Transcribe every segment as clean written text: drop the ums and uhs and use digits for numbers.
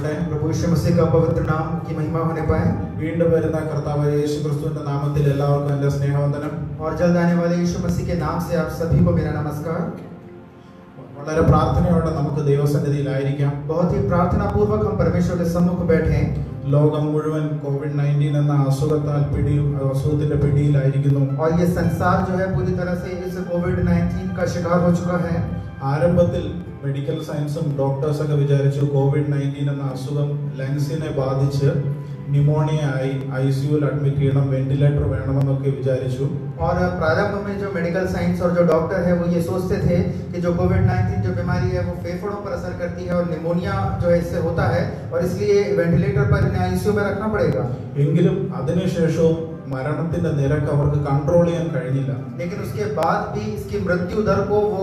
प्रभु यीशु मसीह का पवित्र नाम की महिमा होने पाए। വീണ്ടും വരുന്ന കർത്താവായ യേശുക്രിസ്തുവിന്റെ നാമത്തിൽ എല്ലാവർക്കും എൻ്റെ സ്നേഹവന്ദനം. और जल्द आने वाले यीशु मसीह के नाम से आप सभी को मेरा नमस्कार. വളരെ പ്രാർത്ഥനയോടെ നമുക്ക് ദൈവസന്നിധിയിലായിരിക്കാം. बहुत ही प्रार्थना पूर्वक हम परमेश्वर के सम्मुख बैठे हैं. ലോകം മുഴുവൻ കോവിഡ്-19 എന്ന അസുഖത്തിന്റെ പിടിയിലായിരിക്കുന്നു. और ये संसार जो है पूरी तरह से इस कोविड-19 का शिकार हो चुका है. ആരംഭത്തിൽ മെഡിക്കൽ സയൻസും ഡോക്ടേഴ്സ് ഒക്കെ വിചാരിച്ചു കോവിഡ്-19 എന്ന അസുഖം ലങ്സിനെ ബാധിച്ച് ന്യൂമോണിയ ആയി ICUയിൽ അഡ്മിറ്റ് ചെയ്യണം, വെന്റിലേറ്റർ വേണമെന്നൊക്കെ വിചാരിച്ചു. और प्रारंभ में जो मेडिकल साइंस और जो डॉक्टर है वो ये सोचते थे कि जो कोविड-19 जो बीमारी है वो फेफड़ों पर असर करती है और निमोनिया जो है इससे होता है और इसलिए वेंटिलेटर पर इन्हें ICU में रखना पड़ेगा. എങ്കിലും അതിനുശേഷവും മരണത്തിന്റെ നിരക്ക് അവർക്ക് കൺട്രോൾ ചെയ്യാൻ കഴിഞ്ഞില്ല. लेकिन उसके बाद भी इसकी मृत्यु दर को वो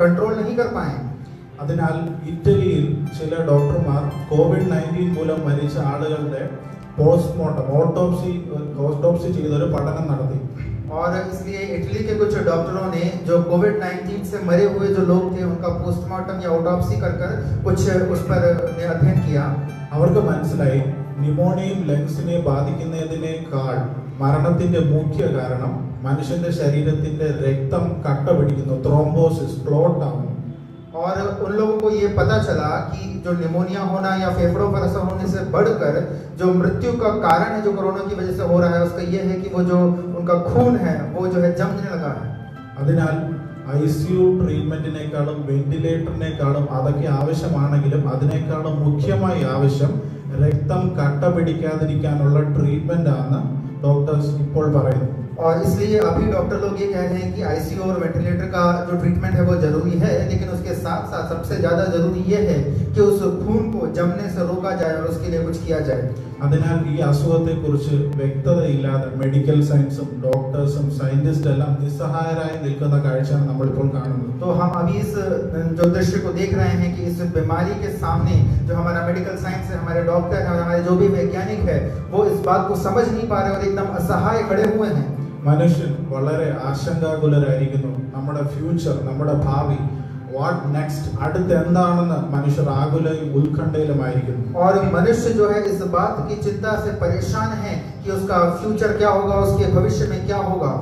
कंट्रोल नहीं कर पाए. അതിനാൽ ഇറ്റലിയിൽ ചില ഡോക്ടർമാർ കോവിഡ്-19 മൂലം മരിച്ച ആളുകളുടെ പോസ്റ്റ്മോർട്ടം ഓട്ടോപ്സി ചെയ്തൊരു പഠനം നടത്തി. और इसलिए इटली के कुछ डॉक्टरों ने जो कोविड-19 से मरे हुए जो लोग थे उनका पोस्टमार्टम या ऑटोप्सी कर कुछ उस पर अध्ययन किया. അവർക്ക് മനസ്സിലായി ന്യൂമോണിയയും ലങ്സിനെ ബാധിക്കുന്നതിനേക്കാൾ മരണത്തിന്റെ മുഖ്യ കാരണം മനുഷ്യന്റെ ശരീരത്തിന്റെ രക്തം കട്ട പിടിക്കുന്നു, ത്രോംബോസിസ്, ക്ലോട്ട് ആവുന്നു. और उन लोगों को ये पता चला कि जो निमोनिया होना या फेफड़ों पर असर होने से बढ़कर जो मृत्यु का कारण है जो कोरोना की वजह से हो रहा है उसका ये है कि वो जो उनका खून है वो जो है जमने लगा है. അതിനാൽ ICU ട്രീറ്റ്മെന്റിനേക്കാളും വെന്റിലേറ്ററിനേക്കാളും അതൊക്കെ ആവശ്യമാണെങ്കിലും അതിനേക്കാളും മുഖ്യമായി ആവശ്യം രക്തം കട്ട പിടിക്കാതിരിക്കാനുള്ള ട്രീറ്റ്മെന്റ് ആണ് ഡോക്ടേഴ്സ് ഇപ്പോൾ പറയുന്നത്. और इसलिए अभी डॉक्टर लोग ये कह रहे हैं कि ICU और वेंटिलेटर का जो ट्रीटमेंट है वो जरूरी है, लेकिन उसके साथ साथ सबसे ज्यादा जरूरी ये है कि उस खून को जमने से रोका जाए और उसके लिए कुछ किया जाए. അതിനാൽ ഈ അസുഖത്തെക്കുറിച്ച് വ്യക്തതയില്ലാതെ മെഡിക്കൽ സയൻസും ഡോക്ടേഴ്സും സയന്റിസ്റ്റും എല്ലാം നിസ്സഹായരായി നിൽക്കുന്ന കാഴ്ചയാണ് നമ്മളിപ്പോൾ കാണുന്നത്. तो हम अभी इस जो दृश्य को देख रहे हैं कि इस बीमारी के सामने जो हमारा मेडिकल साइंस है, हमारे डॉक्टर है और हमारे जो भी वैज्ञानिक है वो इस बात को समझ नहीं पा रहे और एकदम असहाय खड़े हुए हैं. മനുഷ്യൻ വളരെ ആശങ്കാകുലരായിരിക്കുന്നു. നമ്മുടെ ഫ്യൂച്ചർ, നമ്മുടെ ഭാവി, വാട്ട് നെക്സ്റ്റ്, അടുത്ത് എന്താണെന്ന് മനുഷ്യർ ആകുലയും ഉത്കണ്ഠയിലുമായിരിക്കുന്നു. और मनुष्य जो है इस बात की चिंता से परेशान है कि उसका फ्यूचर क्या होगा, उसके भविष्य में क्या होगा.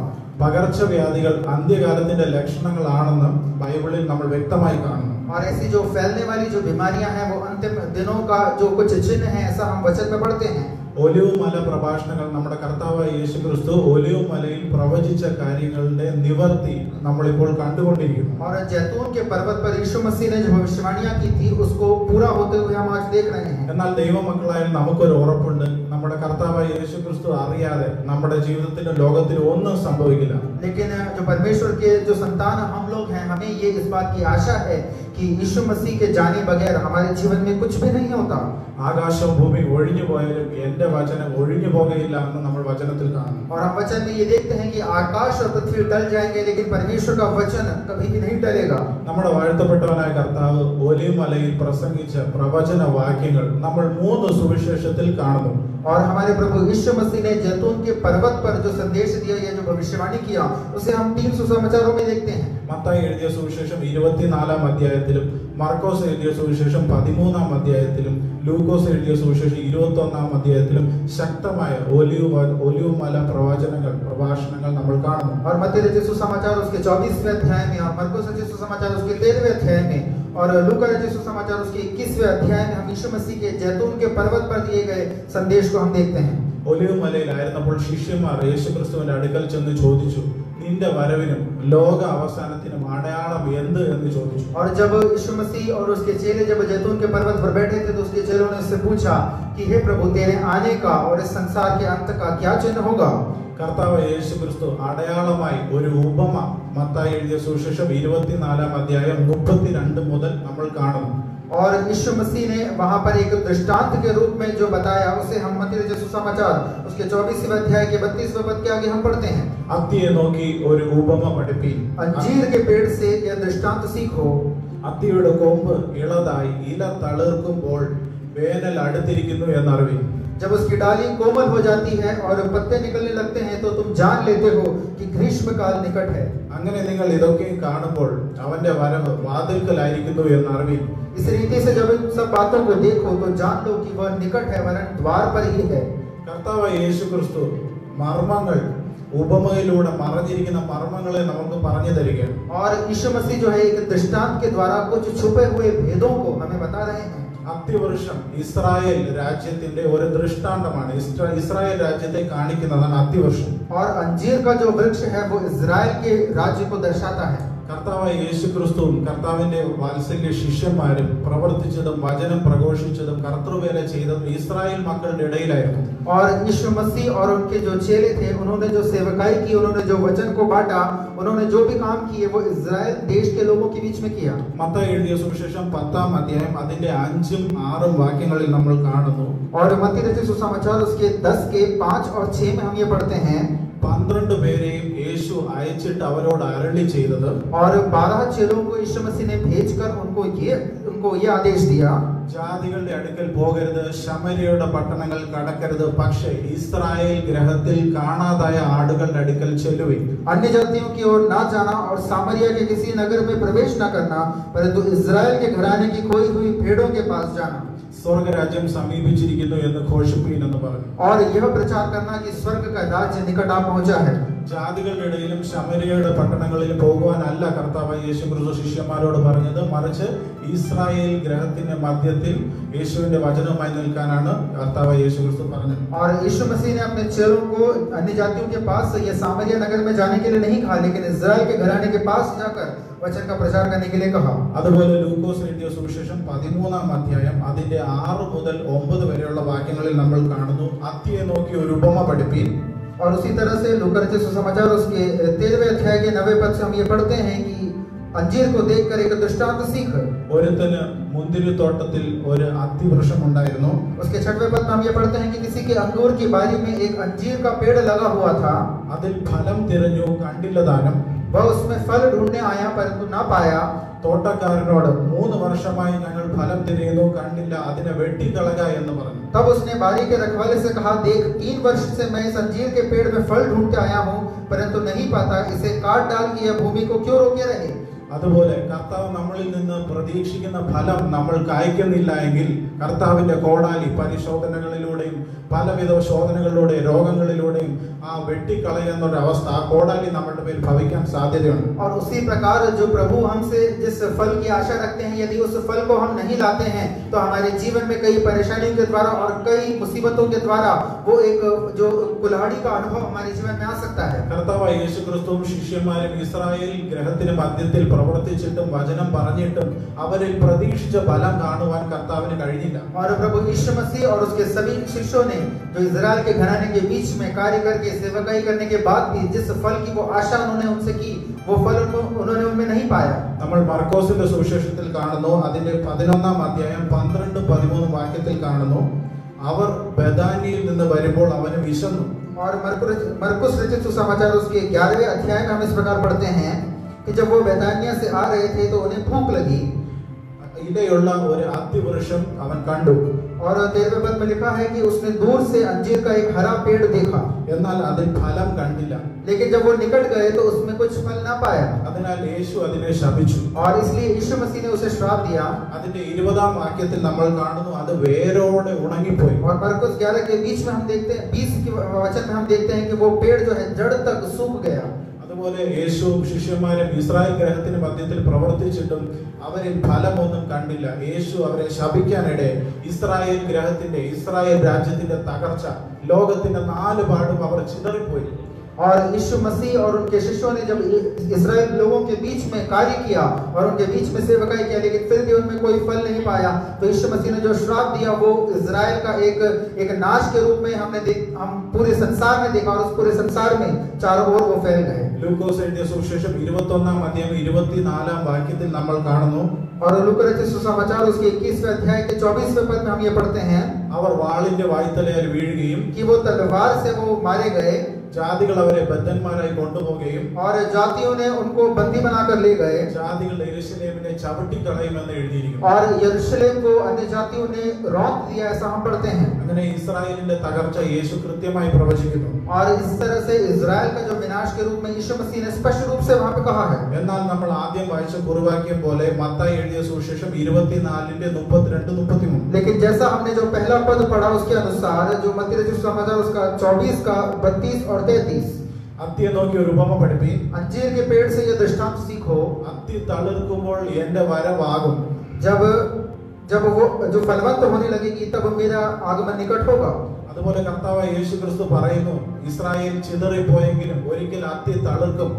പകർച്ചവ്യാധികൾ അന്ത്യകാലത്തിന്റെ ലക്ഷണങ്ങളാണെന്ന് ബൈബിളിൽ നമ്മൾ വ്യക്തമായി കാണുന്നു. और ऐसी जो फैलने वाली जो बीमारियां हैं वो अंतिम दिनों का जो कुछ चिन्ह है ऐसा हम वचन में पढ़ते हैं. ഒലിവ് മല പ്രഭാഷണങ്ങൾ നമ്മുടെ കർത്താവായ യേശുക്രിസ്തു ഒലിവ് മലയിൽ പ്രവചിച്ച കാര്യങ്ങളുടെ നിവർത്തി നമ്മളിപ്പോൾ കണ്ടുകൊണ്ടിരിക്കുന്നു. और जैतून के पर्वत पर यीशु मसीह ने जो भविष्यवाणियां की थी उसको पूरा होते हुए हम आज देख रहे हैं. എന്നാൽ ദൈവമക്കളായ നമുക്കൊരു ഉറപ്പുണ്ട്, നമ്മുടെ കർത്താവായ യേശുക്രിസ്തു അറിയാതെ നമ്മുടെ ജീവിതത്തിലും ലോകത്തിലും ഒന്നും സംഭവിക്കില്ല. लेकिन जो परमेश्वर के जो संतान हम लोग हैं हमें ये इस बात की आशा है कि यीशु मसीह के जाने बगैर हमारे जीवन में कुछ भी नहीं होता. ആകാശവും ഭൂമി ഒഴിഞ്ഞു പോയാലും എന്റെ വചനം ഒഴിഞ്ഞു പോകയില്ല എന്ന് നമ്മൾ വചനത്തിൽ കാണുന്നു. और हम वचन में ये देखते हैं कि आकाश और पृथ्वी टल जाएंगे लेकिन परमेश्वर का वचन कभी भी नहीं टलेगा. നമ്മുടെ വാഴ്ത്തപ്പെട്ടവനായ കർത്താവ് ഒലിവ് മലയിൽ പ്രസംഗിച്ച പ്രവചന വാക്യങ്ങൾ നമ്മൾ 3 സുവിശേഷത്തിൽ കാണുന്നു. और हमारे प्रभु यीशु मसीह ने जैतून के पर्वत पर जो संदेश दिया या जो भविष्यवाणी किया उसे हम 3 सुसमाचारों में देखते हैं. മത്തായി എഴുതിയ സുവിശേഷം 24-ാം അധ്യായത്തിലും മർക്കോസ് എഴുതിയ സുവിശേഷം 13-ാം അധ്യായത്തിലും ലൂക്കോസ് എഴുതിയ സുവിശേഷം 21-ാം അധ്യായത്തിലും ശക്തമായ ഒലിവ് മല പ്രഭാഷണങ്ങൾ നമ്മൾ കാണുന്നു. और मत्ती रचित सुसमाचार उसके 24वें अध्याय में और मरकुस रचित सुसमाचार उसके 13वें अध्याय में और लूका रचित सुसमाचार उसके 21वें अध्याय में हम यीशु मसीह के जैतून के पर्वत पर दिए गए संदेश को हम देखते हैं. ഒലിവ് മലയിലായിരുന്നപ്പോൾ ശിഷ്യന്മാർ യേശുക്രിസ്തുവിന്റെ അടുക്കൽ ചെന്ന് ചോദിച്ചു, നിന്റെ വരവിനും ലോക അവസാനത്തിനും അടയാളം എന്ത് എന്ന് ചോദിച്ചു. और जब यीशु मसीह और उसके चेले जब जैतून के पर्वत पर बैठे थे तो उसके चेलों ने उससे पूछा कि हे प्रभु तेरे आने का और इस संसार के अंत का क्या चिन्ह होगा. കർത്താവ് യേശുക്രിസ്തു അടയാളമായി ഒരു ഉപമ മത്തായി എഴുതിയ സുവിശേഷം 24-ാം അധ്യായം 32 മുതൽ നമ്മൾ കാണുന്നു. और यीशु मसीह ने वहां पर एक दृष्टांत के रूप में जो बताया उसे हम मत्ती रचित सुसमाचार उसके 24वें अध्याय के 32वें पद के आगे हम पढ़ते हैं. അത്തിയെ നോക്കി ഒരു ഉപമ പഠിപ്പീൻ. अंजीर के पेड़ से यह दृष्टांत सीखो. അത്തിയുടെ കൊമ്പ് ഇളതായി ഇല തളിർക്കുമ്പോൾ വേനൽ അടുത്തിരിക്കുന്നു എന്നറിവിൻ. जब उसकी डाली कोमल हो जाती है और पत्ते निकलने लगते हैं तो तुम जान लेते हो कि ग्रीष्मकाल निकट है। അങ്ങനെ നിങ്ങൾ ഇതൊക്കെ കാണുമ്പോൾ അവന്റെ വരവ് വാതിൽക്കലായിരിക്കുന്നു എന്ന് അറിവിൻ. इस रीति से जब इन सब बातों को देखो तो जान लो कि वह निकट है, वरन द्वार पर ही है। കർത്താവായ യേശുക്രിസ്തു മർമ്മങ്ങൾ ഉപമയിലൂടെ മറഞ്ഞിരിക്കുന്ന മർമ്മങ്ങളെ നമുക്ക് പറഞ്ഞു തരികയാണ്. और यीशु मसीह जो है एक दृष्टांत के द्वारा कुछ छुपे हुए भेदों को हमें बता रहे हैं। അത്തിവൃക്ഷം ഇസ്രായേൽ രാജ്യത്തിന്റെ ഒരു ദൃഷ്ടാന്തമാണ്. ഇസ്രായേൽ രാജ്യത്തെ കാണിക്കുന്നതാണ് അത്തിവൃക്ഷം. और अंजीर का जो वृक्ष है वो इजराइल के राज्य को दर्शाता है। കർത്താവായ യേശുക്രിസ്തുവും കർത്താവിന്റെ വാത്സല്യ ശിഷ്യന്മാരും പ്രവർത്തിച്ചതും വചനം പ്രഘോഷിച്ചതും കർത്തൃവേല ചെയ്തതും ഇസ്രായേൽ മക്കളുടെ ഇടയിലായിരുന്നു. और यीशु मसीह और उनके जो चेले थे, उन्होंने जो सेवकाई की, उन्होंने जो वचन को बांटा, उन्होंने जो भी काम किए वो इजराइल देश के लोगों के बीच में किया। മത്തായി എഴുതിയ സുവിശേഷം 10-ാം അധ്യായം അതിന്റെ 5-6 വാക്യങ്ങളിൽ നമ്മൾ കാണുന്നു. और मत्ती रचित सुसमाचार उसके 10 के 5 और 6 में हम ये पढ़ते हैं, 12 പേരെയും യേശു അയച്ചിട്ട് അവരോട് അരുളി ചെയ്തത്, और 12 चेलों को यीशु मसीह ने भेजकर उनको ये आदेश दिया, ജാതികളുടെ അടുക്കൽ പോകരുത്, ശമര്യയുടെ പട്ടണങ്ങൾ കടക്കരുത്, പക്ഷേ ഇസ്രായേൽ ഗ്രഹത്തിൽ കാണാതായ ആടുകളുടെ അടുക്കൽ ചെല്ലുവിൻ. अन्य जातियों की ओर ना जाना और सामरिया के किसी नगर में प्रवेश न करना, परंतु इजराइल के घराने की खोई हुई भेड़ों के पास जाना। സ്വർഗരാജ്യം സമീപിച്ചിരിക്കുന്നു എന്ന് ഘോഷിപ്പീൻ എന്ന് പറഞ്ഞു. और यह प्रचार करना कि स्वर्ग का राज्य निकट आ पहुंचा है। ജാതികളുടെ ഇടയിലും ശമര്യയുടെ പട്ടണങ്ങളിലും പോകുവാനല്ല കർത്താവായ യേശുക്രിസ്തു ശിഷ്യന്മാരോട് പറഞ്ഞത്, മറിച്ച് ഇസ്രായേൽ ഗ്രഹത്തിന്റെ മധ്യത്തിൽ യേശുവിന്റെ വചനവുമായി നിൽക്കാനാണ് കർത്താവായ യേശുക്രിസ്തു പറഞ്ഞത്. और यीशु मसीह ने अपने चेलों को अन्य जातियों के पास ये सामरिया नगर में जाने के लिए नहीं कहा, लेकिन इजराइल के घराने के पास जाकर वचन का प्रचार करने के लिए कहा। അതുപോലെ ലൂക്കോസ് എഴുതിയ സുവിശേഷം 13-ാം അധ്യായം അതിന്റെ 6 മുതൽ 9 വരെയുള്ള വാക്യങ്ങളിൽ നമ്മൾ കാണുന്നു, അത്തിയെ നോക്കി ഒരു ഉപമ പഠിപ്പീൻ. और उसी तरह से लूका रचित सुसमाचार उसके 13वें अध्याय के 9वें पद से हम ये पढ़ते हैं कि अंजीर को देखकर एक दृष्टांत सीख। ഒരുത്തന് മുന്തിരിത്തോട്ടത്തിൽ ഒരു അത്തിവൃക്ഷം ഉണ്ടായിരുന്നു. उसके 6वें पद में हम ये पढ़ते हैं कि किसी के अंगूर की बारी में एक अंजीर का पेड़ लगा हुआ था, അതിൽ ഫലം തിരഞ്ഞു കണ്ടില്ല താനും. वह उसमें फल ढूंढने आया परंतु ना पाया। തോട്ടക്കാരനോട് 3 വർഷമായി ഞങ്ങൾ ഫലം തിരയുന്നു, കണ്ടില്ല, അതിനെ വെട്ടിക്കളക എന്ന് പറഞ്ഞു. तब उसने बारी के रखवाले से कहा, देख 3 वर्ष से मैं इस अंजीर के पेड़ में फल ढूंढते आया हूँ, परंतु नहीं पाता, इसे काट डाल कि यह भूमि को क्यों रोके रहे। അതുപോലെ കർത്താവ് നമ്മളിൽ നിന്ന് പ്രതീക്ഷിക്കുന്ന ഫലം നമ്മൾ കായ്ക്കുന്നില്ല എങ്കിൽ കർത്താവിന്റെ കോടാലി പരിശോധനകളിലൂടെയും പലവിധ ശോധനകളിലൂടെയും രോഗങ്ങളിലൂടെയും ആ വെട്ടിക്കളയുന്ന ഒരു അവസ്ഥ, ആ കോടാലി നമ്മുടെ മേൽ ഭവിക്കാൻ സാധ്യതയുണ്ട്. और उसी प्रकार जो प्रभु हमसे जिस फल की आशा रखते हैं, यदि उस फल को हम नहीं लाते हैं तो हमारे जीवन में कई परेशानियों के द्वारा और कई मुसीबतों के द्वारा वो एक जो कुल्हाड़ी का अनुभव हमारे जीवन में आ सकता है। കർത്താവായ യേശുക്രിസ്തുവും ശിഷ്യന്മാരും ഇസ്രായേൽ ഗ്രഹത്തിന് മധ്യത്തിൽ പ്രവർത്തിച്ചിട്ടും വചനം പറഞ്ഞിട്ടും അവരിൽ പ്രതീക്ഷിച്ച ഫലം കാണുവാൻ കർത്താവിന് കഴിഞ്ഞില്ല. और प्रभु यीशु मसीह और उसके सभी शिष्यों ने जो इजराइल के घराने के बीच में कार्य करके सेवकाई करने के बाद भी जिस फल की वो आशा उन्होंने उनसे की, वो फल उन्होंने उनमें नहीं पाया। നമ്മൾ മർക്കോസിന്റെ സുവിശേഷത്തിൽ കാണുന്നു, അതിന്റെ 11-ാം അധ്യായം 12-13 വാക്യത്തിൽ കാണുന്നു, അവർ ബഥാനിയിൽ നിന്ന് വരുമ്പോൾ അവന് വിശന്നു. और मरकुस रचित सुसमाचार उसके 11वें अध्याय में हम इस प्रकार पढ़ते हैं कि जब वो बेतानिया से आ रहे थे तो उन्हें भूख लगी। ഇലയുള്ള ഒരു അത്തിവൃക്ഷം അവൻ കണ്ടു. और 13वें पद में लिखा है कि उसने दूर से अंजीर का एक हरा पेड़ देखा, എന്നാൽ അതിൽ ഫലം കണ്ടില്ല. लेकिन जब वो निकट गए तो उसमें कुछ फल ना पाया, അതിനാൽ യേശു അതിനെ ശപിച്ചു. और इसलिए यीशु मसीह ने उसे श्राप दिया। അതിന്റെ 20-ാം വാക്യത്തിൽ നമ്മൾ കാണുന്നു, അത് വേരോടെ ഉണങ്ങിപ്പോയി. और मरकुस 11 के बीच में हम देखते हैं, 20 के वचन में हम देखते हैं कि वो पेड़ जो है जड़ तक सूख गया। അതുപോലെ യേശുവും ശിഷ്യന്മാരും ഇസ്രായേൽ ഗ്രഹത്തിന് മധ്യത്തിൽ പ്രവർത്തിച്ചിട്ടും അവരിൽ ഫലമൊന്നും കണ്ടില്ല. യേശു അവരെ ശപിക്കാനിടെ ഇസ്രായേൽ ഗ്രഹത്തിന്റെ, ഇസ്രായേൽ രാജ്യത്തിന്റെ തകർച്ച, ലോകത്തിന്റെ 4 പാടും അവർ ചിതറിപ്പോയി. और यीशु मसीह और उनके शिष्यों ने जब इस्राएल लोगों के बीच में कार्य किया और उनके बीच में सेवकाई किया, लेकिन फिर भी उनमें कोई फल नहीं पाया, तो यीशु मसीह ने जो श्राप दिया वो इस्राएल का एक नाश के रूप में हम पूरे संसार में देखा, और उस पूरे संसार में चारों ओर वो फैल गए। ലൂക്കോസ് എഴുതിയ സുവിശേഷം 21-ാം അധ്യായം 24-ാം വാക്യത്തിൽ നമ്മൾ കാണുന്നു, और लूका रचित सुसमाचार उसके 21वें अध्याय के 24वें पद में हम ये पढ़ते हैं, അവർ വാളിന്റെ വായ്ത്തലയാൽ വീഴുകയും कि वो तलवार से वो मारे गए, ജാതികൾ അവരെ ബദ്ധന്മാരായി കൊണ്ടുപോകുകയും और जातियों ने उनको बंदी बनाकर ले गए ജാതികൾ യെരൂശലേമിനെ ചവിട്ടിക്കളയുമെന്ന് എഴുതിയിരിക്കുന്നു. और यरूशलेम को अन्य जातियों ने रौंद दिया, ऐसा हम पढ़ते हैं. അങ്ങനെ ഇസ്രായേലിന്റെ തകർച്ച യേശു കൃത്യമായി പ്രവചിക്കുന്നു. और इस तरह से इजराइल का जो विनाश के रूप में यीशु मसीह ने स्पष्ट रूप से वहां पे कहा है. എന്നാൽ നമ്മൾ ആദ്യം വായിച്ച കുറുവാക്യം പോലെ മത്തായി എഴുതിയ സുവിശേഷം 24:32-33. लेकिन जैसा हमने जो पहला पद पढ़ा उसके अनुसार जो मत्ती रचित सुसमाचार उसका 24 का 32 और 33 അത്തിയെ നോക്കി ഒരു ഉപമ പഠിപ്പി. अंजीर के पेड़ से ये दृष्टांत सीखो. അത്തി തളിർക്കുമ്പോൾ എന്റെ വരവാകും. जब वो जो फलवंत होने लगेगी तब मेरा आगमन निकट होगा. അതുപോലെ കർത്താവായ യേശു ക്രിസ്തു പറയുന്നു ഇസ്രായേൽ ചിതറിപ്പോയെങ്കിലും ഒരിക്കൽ അത്തി തളിർക്കും.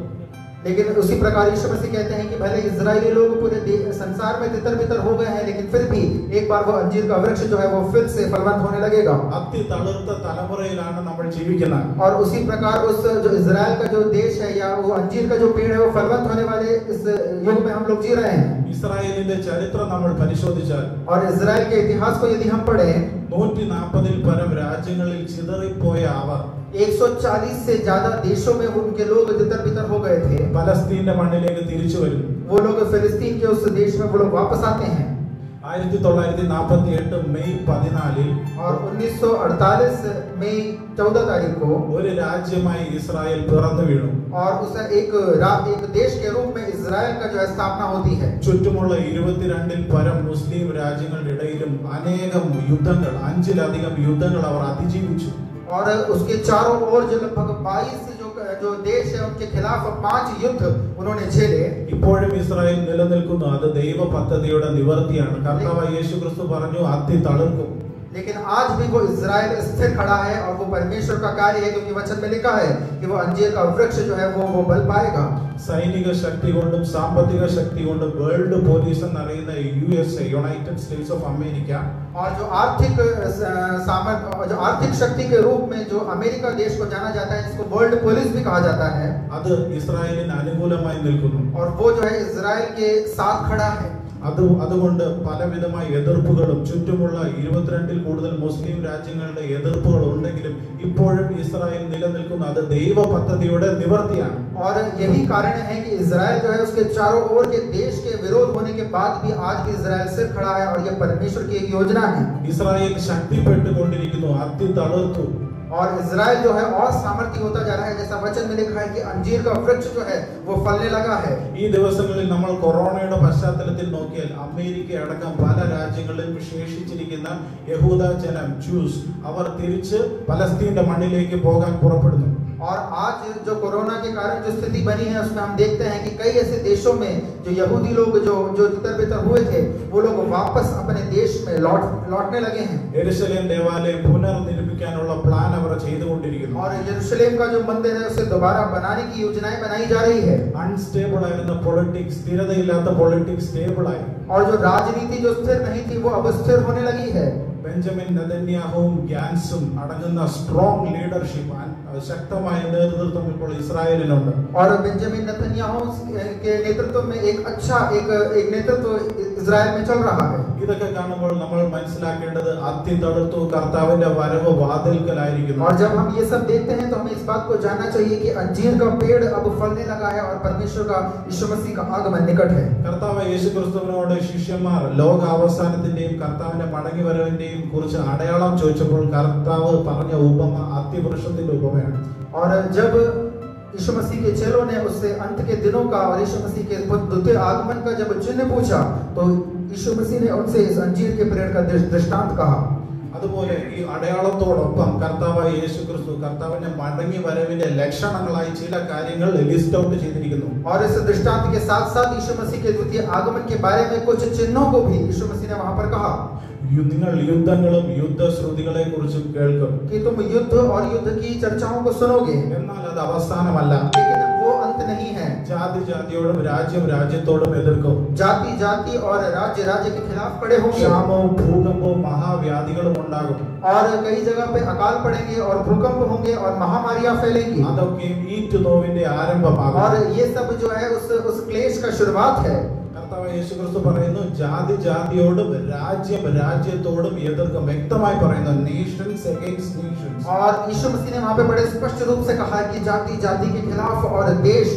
लेकिन उसी प्रकार यीशु मसीह कहते हैं कि भले इजरायली लोग पूरे संसार में तितर-बितर हो गए हैं, लेकिन फिर भी एक बार वो अंजीर का वृक्ष जो है वो फिर से फलवंत होने लगेगा. അത്തി തളിർത്ത തലമുറയിലാണ് നമ്മൾ ജീവിക്കുന്നത്. और उसी प्रकार उस जो इजराइल का जो देश है या वो अंजीर का जो पेड़ है वो फलवंत होने वाले इस युग में हम लोग जी रहे हैं. ഇസ്രായേലിന്റെ ചരിത്രം നമ്മൾ പരിശോധിച്ചാൽ और इजराइल के इतिहास को यदि हम पढ़ें 140 പരം രാജ്യങ്ങളിൽ ചിതറിപ്പോയ അവർ 140 से ज्यादा देशों में उनके लोग तितर-बितर हो गए थे. പലസ്തീന്റെ മണ്ണിലേക്ക് തിരിച്ചു വരുന്നു. वो लोग फिलिस्तीन के उस देश में वो लोग वापस आते हैं. 1948 മെയ് 14 और 1948 मई 14 तारीख को ഒരു രാജ്യമായി ഇസ്രായേൽ പിറന്നു വീണു. और उसे एक देश के रूप में इजराइल का जो है स्थापना होती है. ചുറ്റുമുള്ള 22 പരം മുസ്ലിം രാജ്യങ്ങളുടെ ഇടയിലും അനേകം യുദ്ധങ്ങൾ 5-ലധികം യുദ്ധങ്ങൾ അവർ അതിജീവിച്ചു. और उसके चारों ओर जो लगभग 22 जो देश है उनके खिलाफ 5 युद्ध उन्होंने झेले. ഇപ്പോഴും ഇസ്രായേൽ നിലനിൽക്കുന്നു. അത് ദൈവ പദ്ധതിയുടെ നിവർത്തിയാണ്. കർത്താവായ യേശു ക്രിസ്തു പറഞ്ഞു അത്തി തളിർക്കും. लेकिन आज भी वो इजराइल स्थिर खड़ा है और वो परमेश्वर का कार्य है, क्योंकि वचन में लिखा है कि वो अंजीर का वृक्ष जो है वो बल पाएगा. സൈനിക ശക്തി കൊണ്ടും സാമ്പത്തിക ശക്തി കൊണ്ടും വേൾഡ് പോലീസ് എന്നറിയുന്ന USA United States of America और जो आर्थिक शक्ति के रूप में जो अमेरिका देश को जाना जाता है, जिसको वर्ल्ड पुलिस भी कहा जाता है, അത് ഇസ്രായേലിന് അനുകൂലമായി നിൽക്കുന്നു. और वो जो है इजराइल के साथ खड़ा है. അതുകൊണ്ട് പലവിധമായ എതിർപ്പുകളും ചുറ്റുമുള്ള 22-ൽ കൂടുതൽ മുസ്ലിം രാജ്യങ്ങളുടെ എതിർപ്പുകൾ ഉണ്ടെങ്കിലും ഇപ്പോഴും ഇസ്രായേൽ നിലനിൽക്കുന്നു. അത് ദൈവ പദ്ധതിയുടെ നിവർത്തിയാണ്. और यही कारण है कि इजराइल जो है उसके चारों ओर के देश के विरोध होने के बाद भी आज भी इजराइल सिर खड़ा है और यह परमेश्वर की एक योजना है. ഇസ്രായേൽ ശക്തിപ്പെട്ടുകൊണ്ടിരിക്കുന്നു. അത്തി തളിർത്തു. और इजराइल जो है और सामर्थ्य होता जा रहा है, जैसा वचन में लिखा है कि अंजीर का वृक्ष जो है वो फलने लगा है. ഈ ദിവസങ്ങളിൽ നമ്മൾ കൊറോണയുടെ പശ്ചാത്തലത്തിൽ നോക്കിയാൽ അമേരിക്ക അടക്കം പല രാജ്യങ്ങളിലും ശേഷിച്ചിരിക്കുന്ന യഹൂദ ജനം ജൂസ് അവർ തിരിച്ച് പലസ്തീന്റെ മണ്ണിലേക്ക് പോകാൻ പുറപ്പെടുന്നു. और आज जो कोरोना के कारण जो स्थिति बनी है उसमें हम देखते हैं कि कई ऐसे देशों में जो यहूदी लोग जो तितर-बितर हुए थे वो लोग वापस अपने देश में लौटने लगे हैं. യെരൂശലേം ദേവാലയം പുനർനിർമ്മിക്കാനുള്ള പ്ലാൻ അവർ ചെയ്തുകൊണ്ടിരിക്കുന്നു. और यरूशलेम का जो मंदिर है उसे दोबारा बनाने की योजनाएं बनाई जा रही है. അൺസ്റ്റേബിൾ ആയിരുന്ന പൊളിറ്റിക്സ്, സ്ഥിരതയില്ലാത്ത പൊളിറ്റിക്സ് സ്റ്റേബിൾ ആയി. और जो राजनीति जो स्थिर नहीं थी वो अब स्थिर होने लगी है. ബെഞ്ചമിൻ നെതന്യാഹുവും ഗ്യാൻസും അടങ്ങുന്ന സ്ട്രോങ് ലീഡർഷിപ്പ്, ശക്തമായ നേതൃത്വം ഇപ്പോൾ ഇസ്രായേലിനുണ്ട്. और बेंजामिन नेतन्याहू के नेतृत्व में एक अच्छा एक नेतृत्व इजराइल में चल रहा है. ഇതൊക്കെ കാണുമ്പോൾ നമ്മൾ മനസ്സിലാക്കേണ്ടത് അത്തി തളിർത്തു, കർത്താവിന്റെ വരവ് വാതിൽക്കലായിരിക്കുന്നു. और जब हम ये सब देखते हैं तो हमें इस बात को जानना चाहिए कि अंजीर का पेड़ अब फलने लगा है और परमेश्वर का यीशु मसीह का आगमन निकट है. കർത്താവ് യേശുക്രിസ്തുവിനോട് ശിഷ്യന്മാർ ലോക അവസാനത്തിന്റെയും കർത്താവിന്റെ മടങ്ങി വരവിന്റെയും കുറിച്ച് അടയാളം ചോദിച്ചപ്പോൾ കർത്താവ് പറഞ്ഞ ഉപമ അത്തിവൃക്ഷത്തിന്റെ ഉപമയാണ്. और जब यीशु मसीह के चेलों ने उससे अंत के दिनों का और यीशु मसीह के द्वितीय आगमन का जब चिन्ह पूछा तो यीशु मसीह ने उनसे इस अंजीर के पेड़ का दृष्टांत कहा. അതുപോലെ ഈ അടയാളത്തോടൊപ്പം കർത്താവായ യേശുക്രിസ്തു കർത്താവിന്റെ മടങ്ങി വരവിന്റെ ലക്ഷണങ്ങളായി ചില കാര്യങ്ങൾ ലിസ്റ്റ് ഔട്ട് ചെയ്തിരിക്കുന്നു. और इस दृष्टांत के साथ-साथ यीशु मसीह के द्वितीय आगमन के बारे में कुछ चिन्हों को भी यीशु मसीह ने वहां पर कहा. നിങ്ങൾ യുദ്ധങ്ങളും യുദ്ധശ്രുതികളെ കുറിച്ചും കേൾക്കും. कि तुम युद्ध और युद्ध की चर्चाओं को सुनोगे, എന്നാൽ അത് അവസാനമല്ല. लेकिन वो अंत नहीं है. ജാതി ജാതിയോടും രാജ്യം രാജ്യത്തോടും എതിർക്കും. जाति जाति और राज्य राज्य के खिलाफ खड़े होंगे. ക്ഷാമവും ഭൂകമ്പവും മഹാവ്യാധികളും ഉണ്ടാകും. और कई जगह पे अकाल पड़ेंगे और भूकंप होंगे और महामारियां फैलेंगी. അതൊക്കെ ഈറ്റ് നോവിന്റെ ആരംഭമാകും. और ये सब जो है उस क्लेश का शुरुआत है. കർത്താവ് യേശുക്രിസ്തു പറയുന്നു ജാതി ജാതിയോടും രാജ്യം രാജ്യത്തോടും എതിർക്കും. വ്യക്തമായി പറയുന്നു nations against nations. और यीशु मसीह ने वहां पे बड़े स्पष्ट रूप से कहा कि जाति जाति के खिलाफ और देश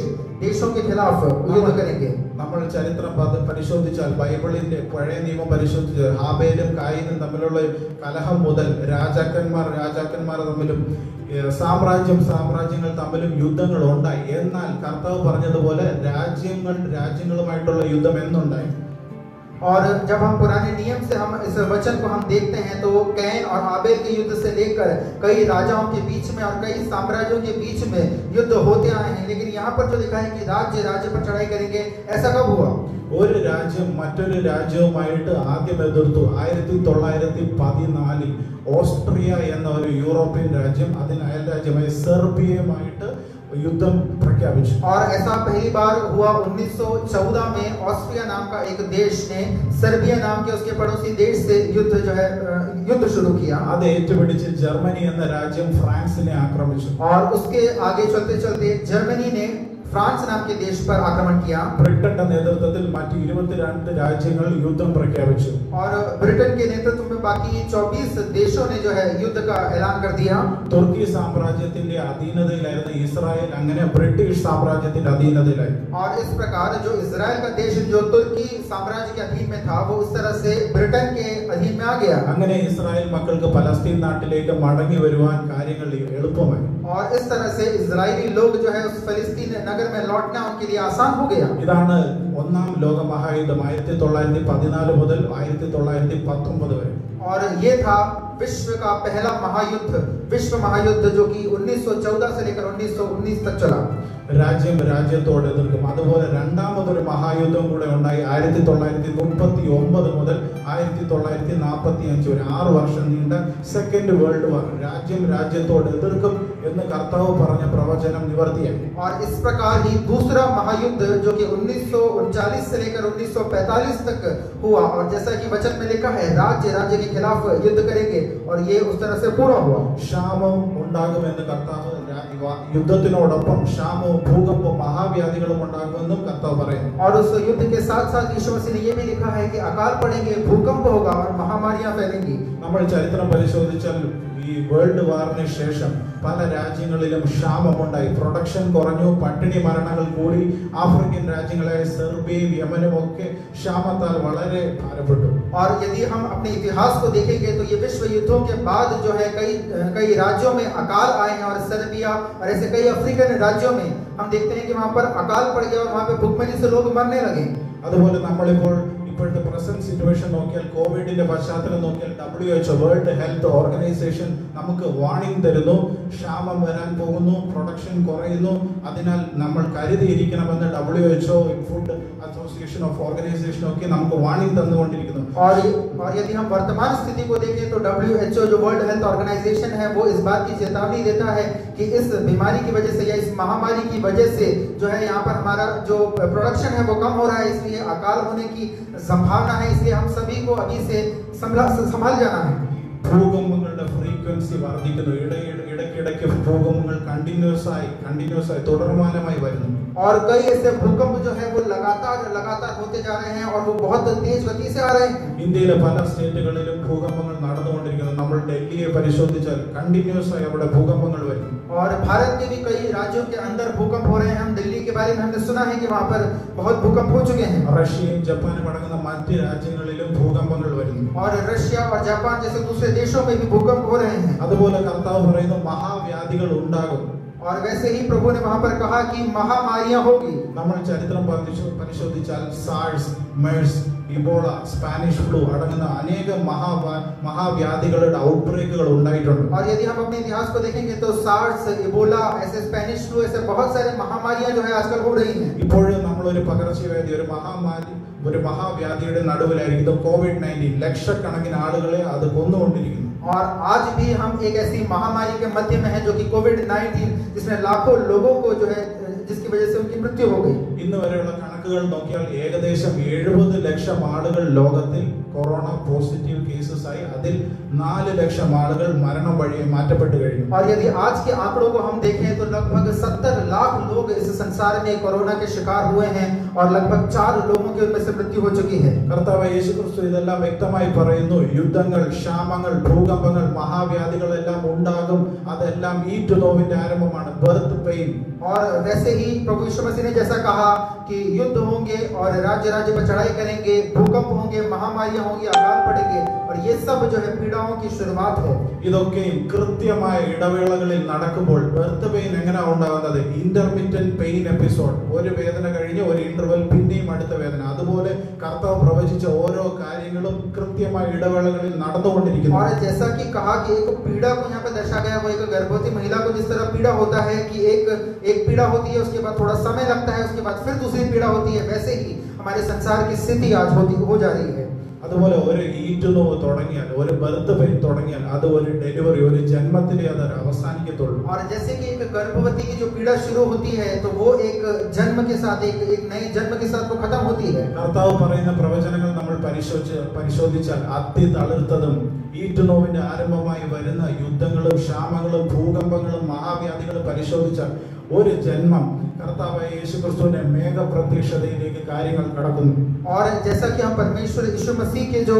देशों के खिलाफ युद्ध करेंगे. നമ്മൾ ചരിത്രം പരിശോധിച്ചാൽ ബൈബിളിന്റെ പഴയ നിയമം പരിശോധിച്ചാൽ ഹാബേലും കായീനും തമ്മിലുള്ള കലഹം മുതൽ രാജാക്കന്മാർ തമ്മിലും സാമ്രാജ്യങ്ങൾ തമ്മിലും യുദ്ധങ്ങൾ ഉണ്ടായി. എന്നാൽ കർത്താവ് പറഞ്ഞതുപോലെ രാജ്യങ്ങളുമായിട്ടുള്ള യുദ്ധം എന്നുണ്ടായി. और जब हम पुराने नियम से हम इस वचन को हम देखते हैं तो कैन और आबेल के युद्ध से लेकर कई राजाओं के बीच में और कई साम्राज्यों के बीच में युद्ध होते आए हैं. लेकिन यहाँ पर जो लिखा है कि राज्य पर चढ़ाई करेंगे, ऐसा कब हुआ? ഒരു രാജ്യം മറ്റൊരു രാജ്യവുമായിട്ട് ആദ്യം എതിർത്തു 1914 ഓസ്ട്രിയ എന്ന ഒരു യൂറോപ്യൻ രാജ്യം അതിന് അയൽ രാജ്യമായ സെർബിയയുമായിട്ട് युद्धम प्रख्यापित. और ऐसा पहली बार हुआ 1914 में ऑस्ट्रिया नाम का एक देश ने सर्बिया नाम के उसके पड़ोसी देश से युद्ध शुरू किया. അത് ഏറ്റുപിടിച്ച് ജർമ്മനി എന്ന രാജ്യം ഫ്രാൻസിനെ ആക്രമിച്ചു. और उसके आगे चलते चलते जर्मनी ने फ्रांस नाम के देश पर आक्रमण किया. ബ്രിട്ടന്റെ നേതൃത്വത്തിൽ മറ്റ് 22 രാജ്യങ്ങൾ യുദ്ധം പ്രഖ്യാപിച്ചു. और ब्रिटेन के नेतृत्व में बाकी 24 देशों ने जो है युद्ध का ऐलान कर दिया. തുർക്കി സാമ്രാജ്യത്തിന്റെ അധീനതയിലായിരുന്ന ഇസ്രായേൽ അങ്ങനെ ബ്രിട്ടീഷ് സാമ്രാജ്യത്തിന്റെ അധീനതയിലായി. और इस प्रकार जो इजराइल का देश जो तुर्की साम्राज्य के अधीन में था वो उस तरह से ब्रिटेन के अधीन में आ गया. അങ്ങനെ ഇസ്രായേൽ മക്കൾക്ക് പലസ്തീൻ നാട്ടിലേക്ക് മടങ്ങി വരുവാൻ കാര്യങ്ങൾ എളുപ്പമായി. और इस तरह से इजरायली लोग जो है उस फिलिस्तीन नगर में लौटना उनके लिए आसान हो गया. ഇതാണ് ഒന്നാം ലോക മഹായുദ്ധം 1914 മുതൽ 1919 വരെ. और ये था विश्व का पहला विश्व महायुद्ध जो कि 1914 से लेकर 1919 तक चला. രാജ്യത്തോട് എതിർക്കും. അതുപോലെ രണ്ടാമതൊരു മഹായുദ്ധം കൂടെ ഉണ്ടായി 1939 മുതൽ 1945 വരെ 6 വർഷം നീണ്ട സെക്കൻഡ് വേൾഡ് വാർ. രാജ്യത്തോട് എതിർക്കും എന്ന് കർത്താവ് പറഞ്ഞ പ്രവചനം നിവർത്തിയായി. और इस प्रकार ही दूसरा महायुद्ध जो कि 1939 से लेकर 1945 तक हुआ और जैसा कि वचन में लिखा है राज्य के खिलाफ युद्ध करेंगे और ये उस तरह से पूरा हुआ. ക്ഷാമം ഉണ്ടാകുമെന്ന് കർത്താവ് യുദ്ധത്തിനോടൊപ്പം ക്ഷാമവും ഭൂകമ്പവും മഹാവ്യാധികളും ഉണ്ടാകുമെന്നും കർത്താവ് പറയുന്നു. और उस युद्ध के साथ-साथ यीशु मसीह ने ये भी लिखा है कि अकाल पड़ेंगे, भूकंप होगा और महामारियां फैलेंगी. നമ്മൾ ചരിത്രം പരിശോധിച്ചാൽ ഈ വേൾഡ് വാറിന് ശേഷം പല രാജ്യങ്ങളിലും ക്ഷാമമുണ്ടായി. പ്രൊഡക്ഷൻ കുറഞ്ഞു, പട്ടിണി മരണങ്ങൾ കൂടി. ആഫ്രിക്കൻ രാജ്യങ്ങളായ സെർബിയയും യമനും ഒക്കെ ക്ഷാമത്താൽ വളരെ ഭാരപ്പെട്ടു. और यदि हम अपने इतिहास को देखेंगे तो ये विश्व युद्धों के बाद जो है कई राज्यों में अकाल आए हैं और सर्बिया और ऐसे कई अफ्रीकन राज्यों में हम देखते हैं कि वहां पर अकाल पड़ गया और वहां पे भूखमरी से लोग मरने लगे. അതുപോലെ നമ്മളിപ്പോൾ ഇപ്പോഴത്തെ പ്രസന്റ് സിറ്റുവേഷൻ നോക്കിയാൽ കോവിഡിന്റെ പശ്ചാത്തലം നോക്കിയാൽ WHO വേൾഡ് ഹെൽത്ത് ഓർഗനൈസേഷൻ നമുക്ക് വാർണിംഗ് തരുന്നു. ക്ഷാമം വരാൻ പോകുന്നു, പ്രൊഡക്ഷൻ കുറയുന്നു. അതിനാൽ നമ്മൾ കരുതിയിരിക്കണമെന്ന് WHO food association of organization के हमको वार्निंग तंदुകൊണ്ടിരിക്കുന്നു. और यदि हम वर्तमान स्थिति को देखें तो WHO जो वर्ल्ड हेल्थ ऑर्गेनाइजेशन है वो इस बात की चेतावनी देता है कि इस बीमारी की वजह से या इस महामारी की वजह से जो है यहाँ पर हमारा जो प्रोडक्शन है वो कम हो रहा है, इसलिए अकाल होने की संभावना है. इसलिए हम सभी को अभी से संभाल जाना है. ഭൂകമ്പങ്ങളുടെ ഫ്രീക്വൻസി വർദ്ധിക്കുന്നു. ഇടയ്ക്കിടയ്ക്ക് ഭൂകമ്പങ്ങൾ കണ്ടിന്യൂസ് ആയി തുടർമാനമായി വരുന്നു. और कई ऐसे भूकंप जो है वो लगातार होते जा रहे हैं और वो बहुत तेज गति से आ रहे हैं. ഇന്ത്യയിലെ പല സ്റ്റേറ്റുകളിലും ഭൂകമ്പങ്ങൾ നടന്നുകൊണ്ടിരിക്കുന്നു. നമ്മൾ ഡൽഹിയെ പരിശോധിച്ചാൽ കണ്ടിന്യൂസ് ആയി അവിടെ ഭൂകമ്പങ്ങൾ വരുന്നു. और भारत के भी कई राज्यों के अंदर भूकंप हो रहे हैं. हम दिल्ली के बारे में हमने सुना है कि वहां पर बहुत भूकंप हो चुके हैं. റഷ്യയും ജപ്പാനും അടങ്ങുന്ന മറ്റ് രാജ്യങ്ങളിലും ഭൂകമ്പങ്ങൾ വരുന്നു. और रशिया और जापान जैसे दूसरे देशों में भी भूकंप हो रहे हैं. അതുപോലെ കർത്താവ് പറയുന്നു മഹാവ്യാധികൾ ഉണ്ടാകും. और वैसे ही प्रभु ने वहां पर कहा कि महामारियां होगी. നമ്മൾ ചരിത്രം പരിശോധിച്ചാൽ സാർസ്, മെഴ്സ്, ഇബോള, സ്പാനിഷ് ഫ്ലൂ അടങ്ങുന്ന അനേക മഹാവ്യാധികളുടെ ഔട്ട്ബ്രേക്കുകൾ ഉണ്ടായിട്ടുണ്ട്. और यदि हम अपने इतिहास को देखेंगे तो सार्स, इबोला, ऐसे स्पेनिश फ्लू, ऐसे बहुत सारे महामारियां जो है आजकल हो रही हैं. ഇപ്പോഴും നമ്മൾ ഒരു പകർച്ചവ്യാധി, ഒരു മഹാവ്യാധിയുടെ നടുവിലായിരിക്കും. കോവിഡ്-19 ലക്ഷക്കണക്കിന് ആളുകളെ അത് കൊന്നുകൊണ്ടിരിക്കുന്നു. और आज भी हम एक ऐसी महामारी के मध्य में है जो कि कोविड-19 जिसने लाखों लोगों को जो है जिसकी वजह से उनकी मृत्यु हो गई. ഇന്ന് വരെയുള്ള കണക്കുകൾ നോക്കിയാൽ ഏകദേശം 70 ലക്ഷം ആളുകൾ ലോകത്തിൽ കൊറോണ പോസിറ്റീവ് കേസസ് ആയി അതിൽ 4 ലക്ഷം ആളുകൾ മരണം വഴി മാറ്റപ്പെട്ടു കഴിഞ്ഞു. और यदि आज के आंकड़ों को हम देखें तो लगभग 70 लाख लोग इस संसार में कोरोना के शिकार हुए हैं और लगभग 4 लोगों की उनमें से मृत्यु हो चुकी है. കർത്താവ് യേശുക്രിസ്തു ഇതെല്ലാം വ്യക്തമായി പറയുന്നു. യുദ്ധങ്ങൾ, ക്ഷാമങ്ങൾ, ഭൂകമ്പങ്ങൾ, മഹാവ്യാധികൾ എല്ലാം ഉണ്ടാകും. അതെല്ലാം ഈറ്റുനോവിന്റെ ആരംഭമാണ്, ബർത്ത് പെയിൻ. और वैसे ही प्रभु यीशु मसीह ने जैसा कहा कि युद्ध होंगे और राज्य राज्य पर चढ़ाई करेंगे, भूकंप होंगे, महामारियां होंगी, अकाल पड़ेंगे और ये सब जो है पीड़ाओं की शुरुआत है. ഇതൊക്കെയും കൃത്യമായ ഇടവേളകളിൽ നടക്കുമ്പോൾ ബർത്ത് പെയിൻ എങ്ങനെയാ ഉണ്ടാകുന്നത്? Intermittent pain episode. ഒരു വേദന കഴിഞ്ഞ് ഒരു ഇന്റർവെൽ പിന്നെയും അടുത്ത വേദന. അതുപോലെ കർത്താവ് പ്രവചിച്ച ഓരോ കാര്യങ്ങളും കൃത്യമായ ഇടവേളകളിൽ നടന്നുകൊണ്ടിരിക്കുന്നു. और जैसा कि कहा कि एक पीड़ा को यहाँ पे दर्शाया गया, वो एक गर्भवती महिला को जिस तरह पीड़ा होता है कि एक पीड़ा होती है, उसके बाद थोड़ा समय लगता है, उसके बाद फिर दूसरी पीड़ा होती है, वैसे ही हमारे संसार की स्थिति आज हो जा रही है. അതുപോലെ ഒരു ഈറ്റുനോവ് തുടങ്ങിയാൽ, ഒരു ബർത്ത് പെയിൻ തുടങ്ങിയാൽ അത് ഒരു ഡെലിവറി, ഒരു ജന്മത്തിലേ അത് അവസാനിക്കത്തുള്ളൂ. और जैसे कि एक गर्भवती की जो पीड़ा शुरू होती है तो वो एक जन्म के साथ, एक नए जन्म के साथ वो खत्म होती है. കർത്താവ് പറയുന്ന പ്രവചനങ്ങൾ നമ്മൾ പരിശോധിച്ചാൽ അത്യതളിർത്തതും ഈറ്റുനോവിന്റെ ആരംഭമായി വരുന്ന യുദ്ധങ്ങളും ക്ഷാമങ്ങളും ഭൂകമ്പങ്ങളും മഹാവ്യാധികളും പരിശോധിച്ചാൽ ഒരു ജന്മം കർത്താവായ യേശുക്രിസ്തുവിന്റെ മേഘപ്രത്യക്ഷതയിലേക്ക് കാര്യങ്ങൾ കടക്കുന്നു. और जैसा कि हम परमेश्वर यीशु मसीह के जो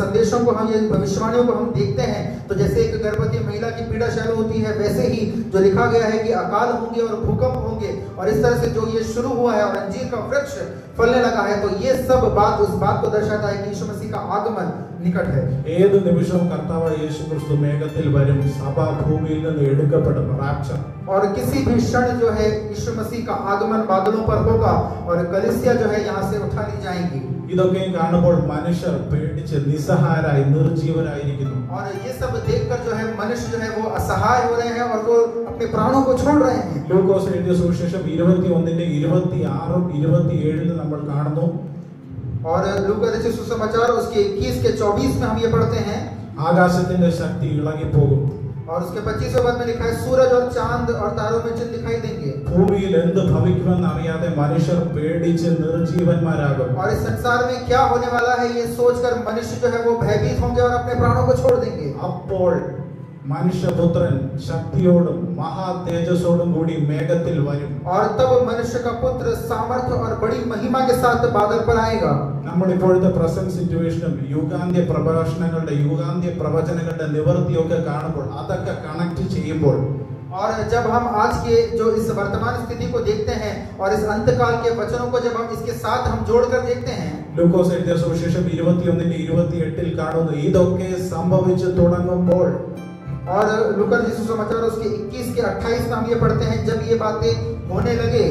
संदेशों को, हम ये भविष्यवाणियों को हम देखते हैं तो जैसे एक गर्भवती महिला की पीड़ा शुरू होती है, वैसे ही जो लिखा गया है कि अकाल होंगे और भूकंप होंगे और इस तरह से जो ये शुरू हुआ है और अंजीर का वृक्ष फलने लगा है, तो ये सब बात उस बात को दर्शाता है कि यीशु मसीह का आगमन निकट है. ഏത് നിമിഷവും കർത്താവായ യേശുക്രിസ്തു മേഘത്തിൽ വരും, സഭ ഭൂമിയിൽ നിന്ന് എടുക്കപ്പെടും, റാപ്ചർ. और किसी भी क्षण जो है यीशु मसीह का आगमन बादलों पर होगा और कलीसिया जो है यहाँ से उठा ली जाएंगी. ഇതൊക്കെയും കാണുമ്പോൾ മനുഷ്യർ പേടിച്ച് നിസ്സഹായരായി നിർജീവരായിരിക്കുന്നു. और ये सब देखकर जो है मनुष्य जो है वो असहाय हो रहे हैं और वो अपने प्राणों को छोड़ रहे हैं. ലൂക്കോസ് എഴുതിയ സുവിശേഷം 21:26 നമ്മൾ കാണുന്നു. और लूका रचित सुसमाचार उसके 21 के 24 में हम ये पढ़ते हैं, ആകാശത്തിന്റെ ശക്തി ഇളകിപ്പോകും. और उसके 25वें पद में लिखा है, सूरज और चांद और तारों में चिन्ह दिखाई देंगे. ഭൂമിയിൽ എന്ത് ഭവിക്കുമെന്ന് അറിയാതെ മനുഷ്യർ പേടിച്ച് നിർജീവന്മാരാകും. और इस संसार में क्या होने वाला है ये सोचकर मनुष्य जो है वो भयभीत होंगे और अपने प्राणों को छोड़ देंगे. അപ്പോൾ മനുഷ്യപുത്രൻ ശക്തിയോടും മഹാ തേജസ്സോടും കൂടി മേഘത്തിൽ വരും. और तब मनुष्य का पुत्र सामर्थ्य और बड़ी महिमा के साथ बादल पर आएगा. നമ്മൾ ഇപ്പോഴത്തെ പ്രസന്റ് സിറ്റുവേഷനും യുഗാന്ത്യ പ്രഭാഷണങ്ങളുടെ, യുഗാന്ത്യ പ്രവചനങ്ങളുടെ നിവൃത്തിയൊക്കെ കാണുമ്പോൾ, അതൊക്കെ കണക്ട് ചെയ്യുമ്പോൾ, और जब हम आज के जो इस वर्तमान स्थिति को देखते हैं और इस अंतकाल के वचनों को जब हम इसके साथ हम जोड़कर देखते हैं, ലൂക്കോസ് എഴുതിയ സുവിശേഷം 21:28 കാണുന്നു, ഇതൊക്കെ സംഭവിച്ചു തുടങ്ങുമ്പോൾ. और लूका रचित सुसमाचार उसके 21 के 28 में हम ये पढ़ते हैं, जब ये बातें होने लगे,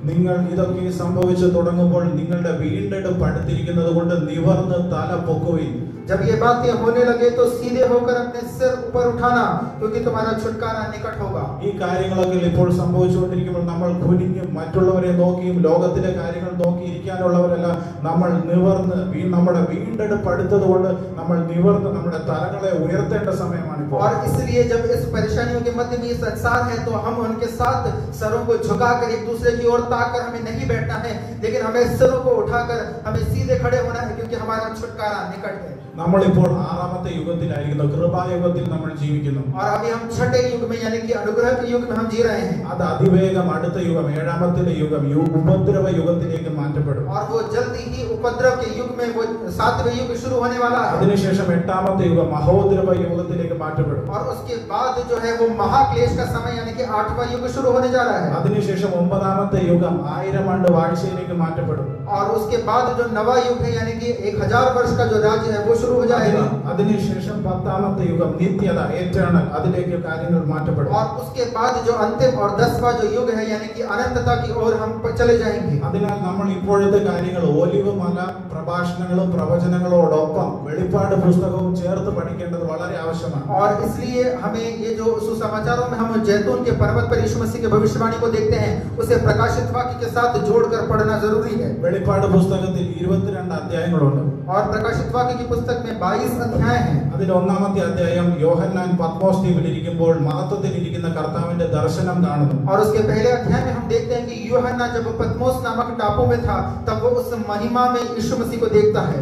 നിങ്ങൾ ഇതൊക്കെ സംഭവിച്ചു തുടങ്ങുമ്പോൾ നിങ്ങളുടെ വീണ്ടെടുപ്പ് അടുത്തിരിക്കുന്നത് കൊണ്ട് നിവർന്ന് തല പൊക്കുവിൻ. जब ये बातें होने लगे तो सीधे होकर अपने सिर ऊपर उठाना, क्योंकि तुम्हारा छुटकारा निकट होगा. ഈ കാര്യങ്ങളൊക്കെ ഇപ്പോൾ സംഭവിച്ചുകൊണ്ടിരിക്കുമ്പോൾ നമ്മൾ കുനിഞ്ഞും മറ്റുള്ളവരെ നോക്കിയും ലോകത്തിലെ കാര്യങ്ങൾ നോക്കിയിരിക്കാനുള്ളവരല്ല, നമ്മൾ നിവർന്ന് നമ്മുടെ വീണ്ടെടുപ്പ് അടുത്തതുകൊണ്ട് നമ്മൾ നിവർന്ന് നമ്മുടെ തലകളെ ഉയർത്തേണ്ട സമയമാണ് ഇപ്പോൾ. और इसलिए जब इस परेशानियों के मध्य में ये संसार है तो हम उनके साथ सरों को झुकाकर एक दूसरे की ओर ताककर हमें नहीं बैठना है, लेकिन हमें सिरों को उठाकर हमें सीधे खड़े होना है, क्योंकि हमारा छुटकारा निकट है. നമ്മളിപ്പോൾ 6ാമത്തെ യുഗത്തിലായിരിക്കുന്നു, കൃപായുഗത്തിൽ നമ്മൾ ജീവിക്കുന്നു. और अभी हम छठे युग में यानी कि अनुग्रह के युग में हम जी रहे हैं. അത് അതിവേഗം അടുത്ത യുഗം, 7ാമത്തെ യുഗം, ഉപദ്രവ യുഗത്തിലേക്ക് മാറ്റപ്പെടും. और वो जल्दी ही उपद्रव के युग में वो 7वें युग शुरू होने वाला है. അതിനുശേഷം 8ാമത്തെ യുഗം മഹോദ്രവ യുഗത്തിലേക്ക് മാറ്റപ്പെടും. और उसके बाद जो है वो महाक्लेश का समय यानी कि 8वां युग शुरू होने जा रहा है. അതിനുശേഷം 9ാമത്തെ യുഗം 1000 ആണ്ട് വാഴ്ചയിലേക്ക് മാറ്റപ്പെടും. और उसके बाद जो नवा युग है यानी कि 1000 वर्ष का जो राज्य है वो शुरू हो जाएगा. അതിനുശേഷം 10ാമത്തെ യുഗം നിത്യത, എറ്റേണൽ, അതിലേക്ക് കാര്യങ്ങൾ മാറ്റപ്പെടും. और उसके बाद जो अंतिम और 10वां जो युग है यानी कि अनंतता की ओर हम चले जाएंगे. അതിനാൽ നമ്മൾ ഇപ്പോഴത്തെ കാര്യങ്ങൾ ഒലിവ് മല പ്രഭാഷണങ്ങളും പ്രവചനങ്ങളോടൊപ്പം വെളിപ്പാട് പുസ്തകവും ചേർത്ത് പഠിക്കേണ്ടത് വളരെ ആവശ്യമാണ്. और इसलिए हमें ये जो सुसमाचारों में हम जैतून के पर्वत पर यीशु मसीह की भविष्यवाणी को देखते हैं, उसे प्रकाशित वाक्य के साथ जोड़कर पढ़ना जरूरी है. വെളിപ്പാട് പുസ്തകത്തിൽ 22 അധ്യായങ്ങളുണ്ട്. और प्रकाशित वाक्य की पुस्तक में 22 अध्याय हैं। അതിൽ ഒന്നാമത്തെ അധ്യായം യോഹന്നാൻ പത്മോസ് ദ്വീപിൽ ഇരിക്കുമ്പോൾ മഹത്വത്തിൽ ഇരിക്കുന്ന കർത്താവിന്റെ ദർശനം കാണുന്നു. और उसके पहले अध्याय में हम देखते हैं कि यूहन्ना जब पत्मोस नामक टापू में था तब वो उस महिमा में यीशु मसीह को देखता है.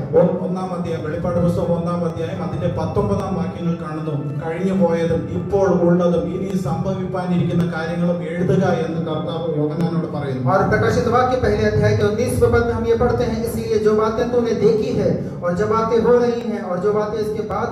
ഒന്നാം അധ്യായം വെളിപ്പാട് പുസ്തകം ഒന്നാം അധ്യായം അതിന്റെ 19 വാക്യങ്ങൾ കാണുന്നു. കഴിഞ്ഞു പോയതും ഇപ്പോൾ ഉള്ളതും ഇനി സംഭവിക്കാനിരിക്കുന്ന കാര്യങ്ങളും എഴുതുക എന്ന് കർത്താവ് യോഹന്നാനോട് പറയുന്നു. और प्रकाशित वाक्य पहले अध्याय के 19वें पद में हम ये पढ़ते हैं, इसलिए जो बातें तूने देखी है और जो बातें हो रही हैं और जो बातें इसके बाद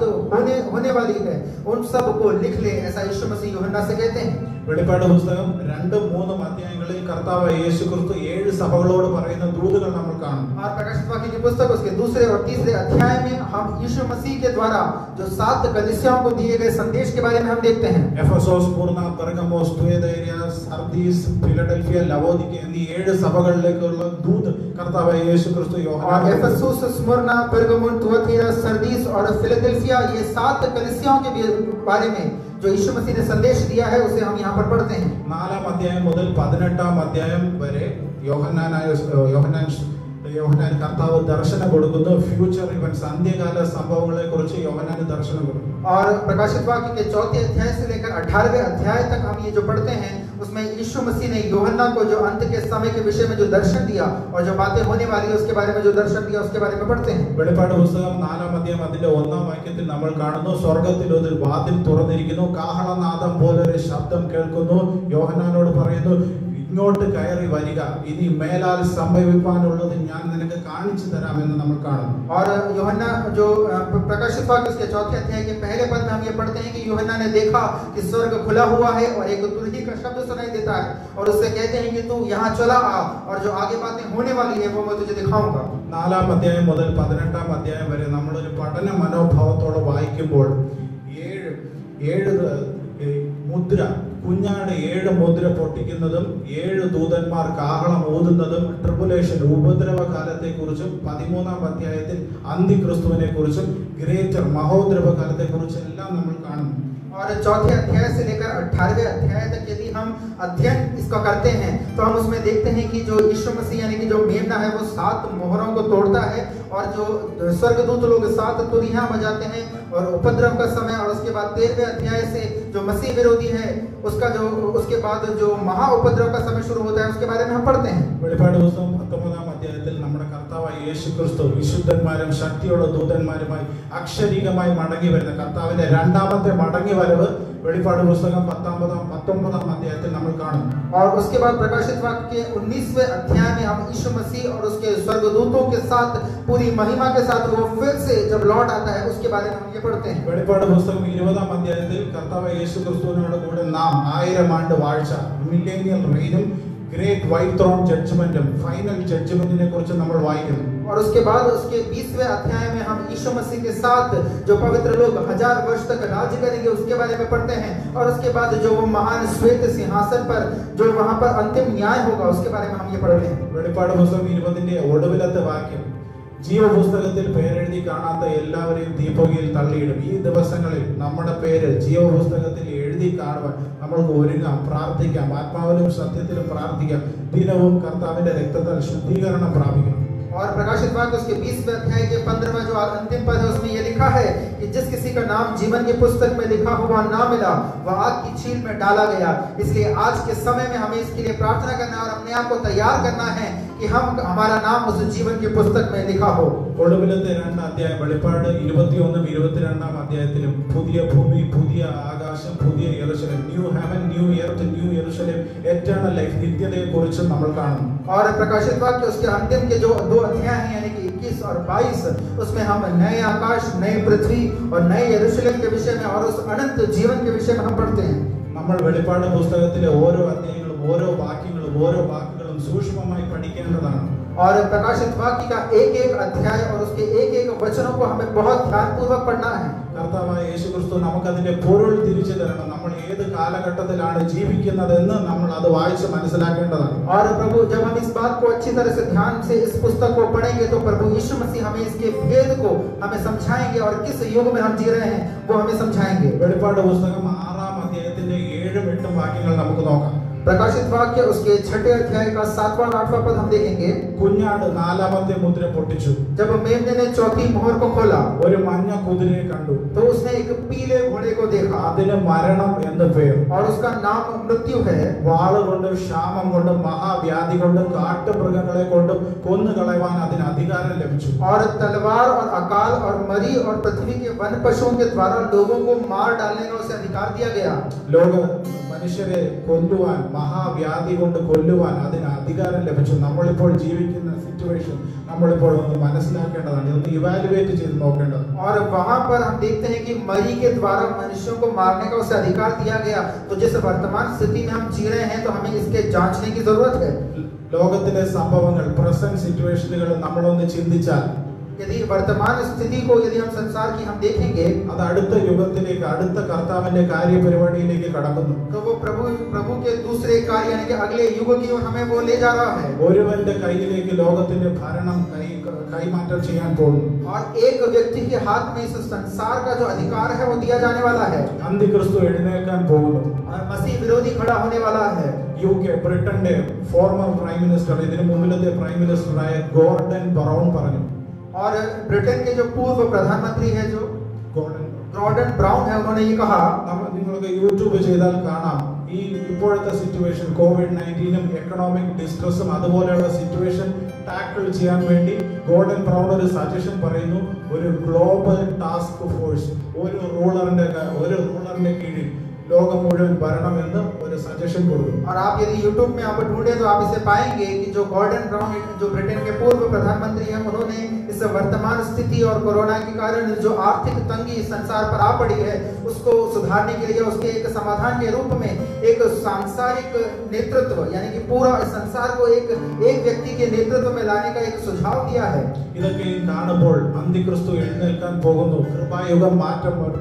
होने वाली है उन सब को लिख ले, ऐसा यीशु मसीह यूहन्ना से कहते हैं. വെളിപ്പാട് പുസ്തകം 2-3 അധ്യായങ്ങളിൽ കർത്താവ് യേശുക്രിസ്തു 7 സഭകളോട് പറയുന്ന ദൂതുകൾ നമ്മൾ കാണും. और प्रकाशित वाक्य की पुस्तक उसके 2 और 3 अध्याय में हम यीशु मसीह के द्वारा जो 7 कलीसियाओं को दिए गए संदेश के बारे में हम देखते हैं. Ephesus, Smyrna, Pergamos, തുയതൈര, Sardis, Philadelphia, ലവോദിക്ക എന്നീ 7 സഭകളിലേക്കുള്ള ദൂത് കർത്താവ് യേശുക്രിസ്തു യോഹന്നാൻ. एफेसुस, स्मुर्ना, पेर्गमुन, तुअतीरा, सरदीस और फिलाडेल्फिया, ये 7 कलीसियाओं के बारे में जो यीशु मसीह ने संदेश दिया है उसे हम यहाँ पर पढ़ते हैं. 4 അധ്യായം മുതൽ 18 അധ്യായം വരെ യോഹന്നാൻ കർത്താവ് ദർശനം കൊടുക്കുന്നു. ഫ്യൂച്ചർ ഇവന്റ്സ്, അന്ത്യകാല സംഭവങ്ങളെ കുറിച്ച് യോഹന്നാൻ ദർശനം കൊടുക്കുന്നു. और प्रकाशित वाक्य के 4 अध्याय से लेकर 18वें अध्याय तक हम ये जो पढ़ते हैं उसमें यीशु मसीह ने यूहन्ना को जो अंत के समय के विषय में जो दर्शन दिया और जो बातें होने वाली है उसके बारे में जो दर्शन दिया उसके बारे में पढ़ते हैं. വെളിപ്പാട് പുസ്തകം 4 അധ്യായം അതിന്റെ 1 വാക്യത്തിൽ നമ്മൾ കാണുന്നു, സ്വർഗ്ഗത്തിൽ ഒരു വാതിൽ തുറന്നിരിക്കുന്നു, കാഹളനാദം പോലൊരു ശബ്ദം കേൾക്കുന്നു. യോഹന്നാനോട് പറയുന്നു, ഇങ്ങോട്ട് കയറി വരിക, ഇനി മേലാൽ സംഭവിക്കാനുള്ളത് ഞാൻ നിനക്ക് കാണിച്ചു തരാമെന്ന് നമ്മൾ കാണും. और यूहन्ना जो प्रकाशित वाक्य उसके 4 अध्याय के पहले पद में हम ये पढ़ते हैं कि यूहन्ना ने देखा कि स्वर्ग खुला हुआ है और एक तुरही का शब्द सुनाई देता है और उससे कहते हैं कि तू यहाँ चला आ और जो आगे बातें होने वाली है वो मैं तुझे दिखाऊंगा. 4 അധ്യായം മുതൽ 18 അധ്യായം വരെ നമ്മളൊരു പഠന മനോഭാവത്തോടെ വായിക്കുമ്പോൾ 7 മുദ്ര, കുഞ്ഞാട് 7 മുദ്ര പൊട്ടിക്കുന്നതും 7 ദൂതന്മാർ കാഹളം ഊതുന്നതും ട്രിബുലേഷൻ ഉപദ്രവ കാലത്തെ കുറിച്ചും 13 അധ്യായത്തിൽ അന്തിക്രിസ്തുവിനെ കുറിച്ചും ഗ്രേറ്റർ മഹോദ്രവ കാലത്തെ കുറിച്ചും എല്ലാം നമ്മൾ കാണുന്നു. और 4 अध्याय से लेकर 18वें अध्याय तक यदि हम अध्ययन इसका करते हैं तो हम उसमें देखते हैं कि जो यीशु मसीह यानी कि जो मेमना है वो 7 मोहरों को तोड़ता है और जो स्वर्गदूत लोग 7 तुरहियां बजाते हैं और उपद्रव का समय, और उसके बाद 13वें अध्याय से जो मसीह विरोधी है उसके बाद जो महा उपद्रव का समय शुरू होता है उसके बारे में हम पढ़ते हैं. വെളിപ്പാട് പുസ്തകം 19 അധ്യായത്തിൽ നമ്മുടെ കർത്താവായ യേശുക്രിസ്തു വിശുദ്ധന്മാരും ശക്തിയുള്ള ദൂതന്മാരുമായി അക്ഷരികമായി മടങ്ങി വരുന്ന കർത്താവിന്റെ രണ്ടാമത്തെ മടങ്ങി വരവ് വെളിപ്പാട് പുസ്തകം 19 അധ്യായത്തിൽ നമ്മൾ കാണും. और उसके बाद प्रकाशित वाक्य के 19वें अध्याय में हम यीशु मसीह और उसके स्वर्गदूतों के साथ पूरी महिमा के साथ वो फिर से जब लौट आता है उसके बारे में हम ये पढ़ते हैं. വെളിപ്പാട് പുസ്തകം 20 അധ്യായത്തിൽ കർത്താവ് യേശുക്രിസ്തുവിനോട് കൂടെ നാം 1000 ആണ്ട് വാഴ്ച, മില്ലേനിയൽ റെയിനും ഗ്രേറ്റ് വൈറ്റ് ത്രോൺ ജഡ്ജ്മെന്റും ഫൈനൽ ജഡ്ജ്മെന്റിനെ കുറിച്ച് നമ്മൾ വായിക്കുന്നു. और उसके बाद उसके 20वें अध्याय में हम यीशु मसीह के साथ जो पवित्र लोग 1000 वर्ष तक राज्य करेंगे उसके बारे में पढ़ते हैं. और उसके बाद जो वो महान श्वेत सिंहासन पर जो वहां पर अंतिम न्याय होगा उसके बारे में हम ये पढ़ रहे हैं. വെളിപ്പാട് പുസ്തകം 20ന്റെ ഒടുവിലത്തെ വാക്യം, ജീവപുസ്തകത്തിൽ പേരെഴുതി കാണാത്ത എല്ലാവരെയും തീപ്പൊയ്കയിൽ തള്ളിയിടും. ഈ ദിവസങ്ങളിൽ നമ്മുടെ പേര് ജീവപുസ്തകത്തിൽ എഴുതി കാണുവാൻ നമ്മൾക്ക് ഒരുങ്ങാം, പ്രാർത്ഥിക്കാം, ആത്മാവിലും സത്യത്തിലും പ്രാർത്ഥിക്കാം, ദിനവും കർത്താവിന്റെ രക്തത്താൽ ശുദ്ധീകരണം പ്രാപിക്കണം. और प्रकाशित वाक्य उसके 20वें अध्याय के 15वां जो अंतिम पद है उसमें ये लिखा है कि जिस किसी का नाम जीवन की पुस्तक में लिखा हुआ ना मिला वह आग की झील में डाला गया. इसलिए आज के समय में हमें इसके लिए प्रार्थना करना है और अपने आप को तैयार करना है कि हमारा नाम उस जीवन की पुस्तक में लिखा हो. ഒടുവിലത്തെ 2 അധ്യായം വെളിപ്പാട് 21 22 അധ്യായത്തിലും പുതിയ ഭൂമി, പുതിയ ആകാശം, പുതിയ യെരൂശലേം, new heaven, new earth, new യെരൂശലേം, എറ്റർണൽ ലൈഫ്, നിത്യതയെ കുറിച്ച് നമ്മൾ കാണുന്നു. और प्रकाशित वाक्य उसके अंतिम के जो 2 अध्याय हैं यानी कि 21 और 22 उसमें हम नए आकाश, नई पृथ्वी और नए यरूशलेम के विषय में और उस अनंत जीवन के विषय में हम पढ़ते हैं. നമ്മൾ വെളിപ്പാട് പുസ്തകത്തിലെ ഓരോ അധ്യായങ്ങളും ഓരോ വാക്കുകളും സൂക്ഷ്മമായി പഠിക്കേണ്ടതാണ്. और प्रकाशित वाक्य का एक-एक अध्याय और उसके एक-एक वचनों को हमें बहुत ध्यानपूर्वक पढ़ना है. കർത്താവായ യേശുക്രിസ്തു നമുക്കതിന്റെ പൊരുൾ തിരിച്ചു തരണം. നമ്മൾ ഏത് കാലഘട്ടത്തിലാണ് ജീവിക്കുന്നതെന്ന് നമ്മൾ അത് വായിച്ച് മനസ്സിലാക്കേണ്ടതാണ്. और प्रभु जब हम इस बात को अच्छी तरह से ध्यान से इस पुस्तक को पढ़ेंगे तो प्रभु यीशु मसीह हमें इसके भेद को हमें समझाएंगे और किस युग में हम जी रहे हैं वो हमें समझाएंगे. വെളിപ്പാട് പുസ്തകം 6 അധ്യായത്തിന്റെ 7-8 വാക്യങ്ങൾ നമുക്ക് നോക്കാം. प्रकाशित वाक्य उसके 6 अध्याय का 7वां और 8वां पद हम देखेंगे। കുഞ്ഞാട് നാലാമത്തെ മുദ്ര പൊട്ടിച്ചു. जब मेमने ने चौथी मोहर को खोला ഒരു മഞ്ഞ കുതിരയെ കണ്ടു. तो उसने एक पीले घोड़े को देखा അതിന് മരണം എന്ന് പേർ. और उसका नाम मृत्यु है। വാളുകൊണ്ടും ക്ഷാമം കൊണ്ടും മഹാവ്യാധി കൊണ്ടും കാട്ടുമൃഗങ്ങളെ കൊണ്ടും കൊന്നുകളയുവാൻ അതിന് അധികാരം ലഭിച്ചു. और तलवार और अकाल और मरी और पृथ्वी के वन पशुओं के द्वारा लोगों को मार डालने का उसे अधिकार दिया गया। ലോക മനുഷ്യരെ കൊല്ലുവാൻ മഹാവ്യാധി കൊണ്ട് കൊല്ലുവാൻ അതിന് അധികാരം ലഭിച്ചു. നമ്മളിപ്പോൾ ജീവിക്കുന്ന സിറ്റുവേഷൻ നമ്മളിപ്പോൾ ഒന്ന് മനസ്സിലാക്കേണ്ടതാണ്, ഇതൊന്ന് ഇവാലുവേറ്റ് ചെയ്ത് നോക്കേണ്ടത്. और वहां पर हम देखते हैं कि मरी के द्वारा मनुष्यों को मारने का उसे अधिकार दिया गया। तो जिस वर्तमान स्थिति में हम जी रहे हैं तो हमें इसके जांचने की जरूरत है। ലോകത്തിലെ സംഭവങ്ങൾ പ്രസന്റ് സിറ്റുവേഷനുകൾ നമ്മളൊന്ന് ചിന്തിച്ചാൽ यदि वर्तमान स्थिति को यदि हम संसार की हम देखेंगे അത് അടുത്ത യുഗത്തിലേക്ക് അടുത്ത കർത്താവിന്റെ കാര്യപരിപാടിയിലേക്ക് കടക്കുന്നു. तो वो प्रभु के दूसरे कार्य यानी कि अगले युग की ओर हमें वो ले जा रहा है। ഒരുവന്റെ കയ്യിലേക്ക് ലോകത്തിന്റെ ഭരണം കൈമാറ്റം ചെയ്യാൻ പോകുന്നു. और एक व्यक्ति के हाथ में इस संसार का जो अधिकार है वो दिया जाने वाला है। അന്തിക്രിസ്തു എഴുന്നേൽക്കാൻ പോകുന്നു. और मसीह विरोधी खड़ा होने वाला है। യുകെ ബ്രിട്ടന്റെ ഫോർമർ പ്രൈം മിനിസ്റ്റർ ഇതിനു മുമ്പിലത്തെ പ്രൈം മിനിസ്റ്ററായ ഗോർഡൻ ബ്രൗൺ പറഞ്ഞു. और ब्रिटेन के जो पूर्व प्रधानमंत्री है जो गॉर्डन ब्राउन है उन्होंने ये कहा, നിങ്ങൾക്ക് യൂട്യൂബ് ചെയ്താൽ കാണാം ഈ ഇപ്പോഴത്തെ സിറ്റുവേഷൻ കോവിഡ്-19 എക്കണോമിക് ഡിസ്ട്രസും അതുപോലെയുള്ള സിറ്റുവേഷൻ ടാക്കിൾ ചെയ്യാൻ വേണ്ടി ഗോർഡൻ ബ്രൗൺ ഒരു സജഷൻ പറയുന്നു. ഒരു ഗ്ലോബൽ ടാസ്ക് ഫോഴ്സ് ഒരു റൂളറിന്റെ കീഴിൽ ലോകം മുഴുവൻ ഭരണമെന്ന് ഒരു സജഷൻ കൊടുത്തു. और आप यदि YouTube में आप ढूंढे तो आप इसे पाएंगे कि जो गॉर्डन ब्राउन जो ब्रिटेन के पूर्व प्रधानमंत्री हैं उन्होंने इस वर्तमान स्थिति और कोरोना के कारण जो आर्थिक तंगी संसार पर आ पड़ी है उसको सुधारने के लिए उसके एक समाधान के रूप में एक सांसारिक नेतृत्व यानी कि पूरा संसार को एक व्यक्ति के नेतृत्व में लाने का एक सुझाव दिया है। ഇതൊക്കെ കാണുമ്പോൾ അന്തിക്രിസ്തു എഴുന്നേൽക്കാൻ പോകുന്നു, കൃപായുഗം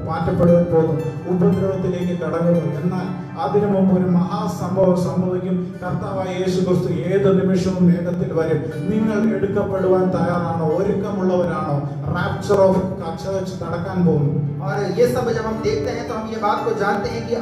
മാറ്റപ്പെടുവാൻ പോകുന്നു, ഉപദ്രവത്തിലേക്ക് കടങ്ങുന്നു. എന്നാൽ അതിനു മുമ്പ് ഒരു മഹാസംഭവം സംഭവിക്കും. കർത്താവായ യേശുക്രിസ്തു ഏത് നിമിഷവും വേഗത്തിൽ വരും. നിങ്ങൾ എടുക്കപ്പെടുവാൻ തയ്യാറാണോ? ഒരുക്കമുള്ളവരാണോ? റാപ്ചർ ഓഫ് ചർച്ച് നടക്കാൻ പോകുന്നു. और ये सब जब हम देखते हैं तो हम ये बात को जानते हैं कि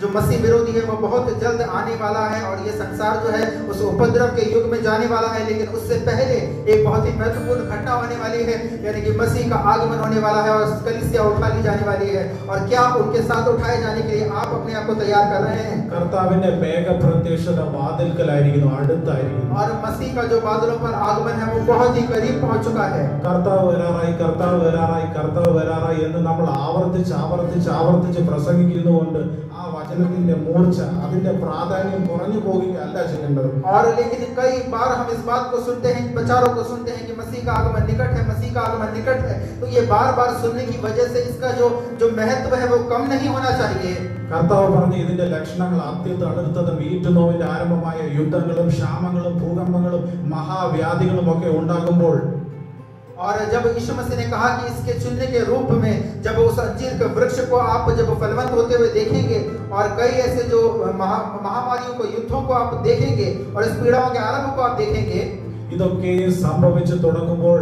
जो मसीह विरोधी है वो बहुत जल्द आने वाला है और ये संसार जो है उस उपद्रव के युग में जाने वाला है। लेकिन उससे पहले एक बहुत ही महत्वपूर्ण घटना होने वाली है यानी कि मसीह का आगमन होने वाला है और कलीसिया उठा ली जाने वाली है। और क्या उनके साथ उठाए जाने के लिए आप अपने आप को तैयार कर रहे हैं? കർത്താവിന്റെ വേഗപ്രത്യക്ഷത വാതിൽക്കലായിരിക്കുന്നു, അടുത്തായിരിക്കുന്നു. और मसीह का जो बादलों पर आगमन है वो बहुत ही करीब पहुंच चुका है। കർത്താവ് വരാറായി, കർത്താവ് വരാറായി, കർത്താവ് വരാറായി എന്ന് നമ്മൾ ആവർത്തിച്ച് പ്രസംഗിക്കുന്നുകൊണ്ട് ആ വചനത്തിന്റെ മൂർച്ച അതിന്റെ പ്രാധാന്യം കുറഞ്ഞു പോകുകയല്ല ചെയ്യേണ്ടത്. और लेकिन कई बार हम इस बात को सुनते हैं, प्रचारों को सुनते हैं कि मसीह का आगमन निकट है, मसीह का आगमन निकट है। तो ये बार-बार सुनने की वजह से इसका जो महत्व है वो कम नहीं होना चाहिए। കർത്താവ് പറഞ്ഞു ഇതിന്റെ ലക്ഷണങ്ങൾ അത്യന്തം ഈറ്റുനോവിന്റെ ആരംഭമായ യുദ്ധങ്ങളും ക്ഷാമങ്ങളും ഭൂകമ്പങ്ങളും മഹാവ്യാധികളും ഒക്കെ ഉണ്ടാകുമ്പോൾ और जब यीशु मसीह ने कहा कि इसके चुनने के रूप में जब उस अंजीर के वृक्ष को आप जब फलवंत होते हुए देखेंगे और कई ऐसे जो महामारियों को युद्धों को आप देखेंगे और इस पीड़ाओं के आरंभ को आप देखेंगे, ഇതൊക്കെ സംഭവിച്ചു തുടങ്ങുമ്പോൾ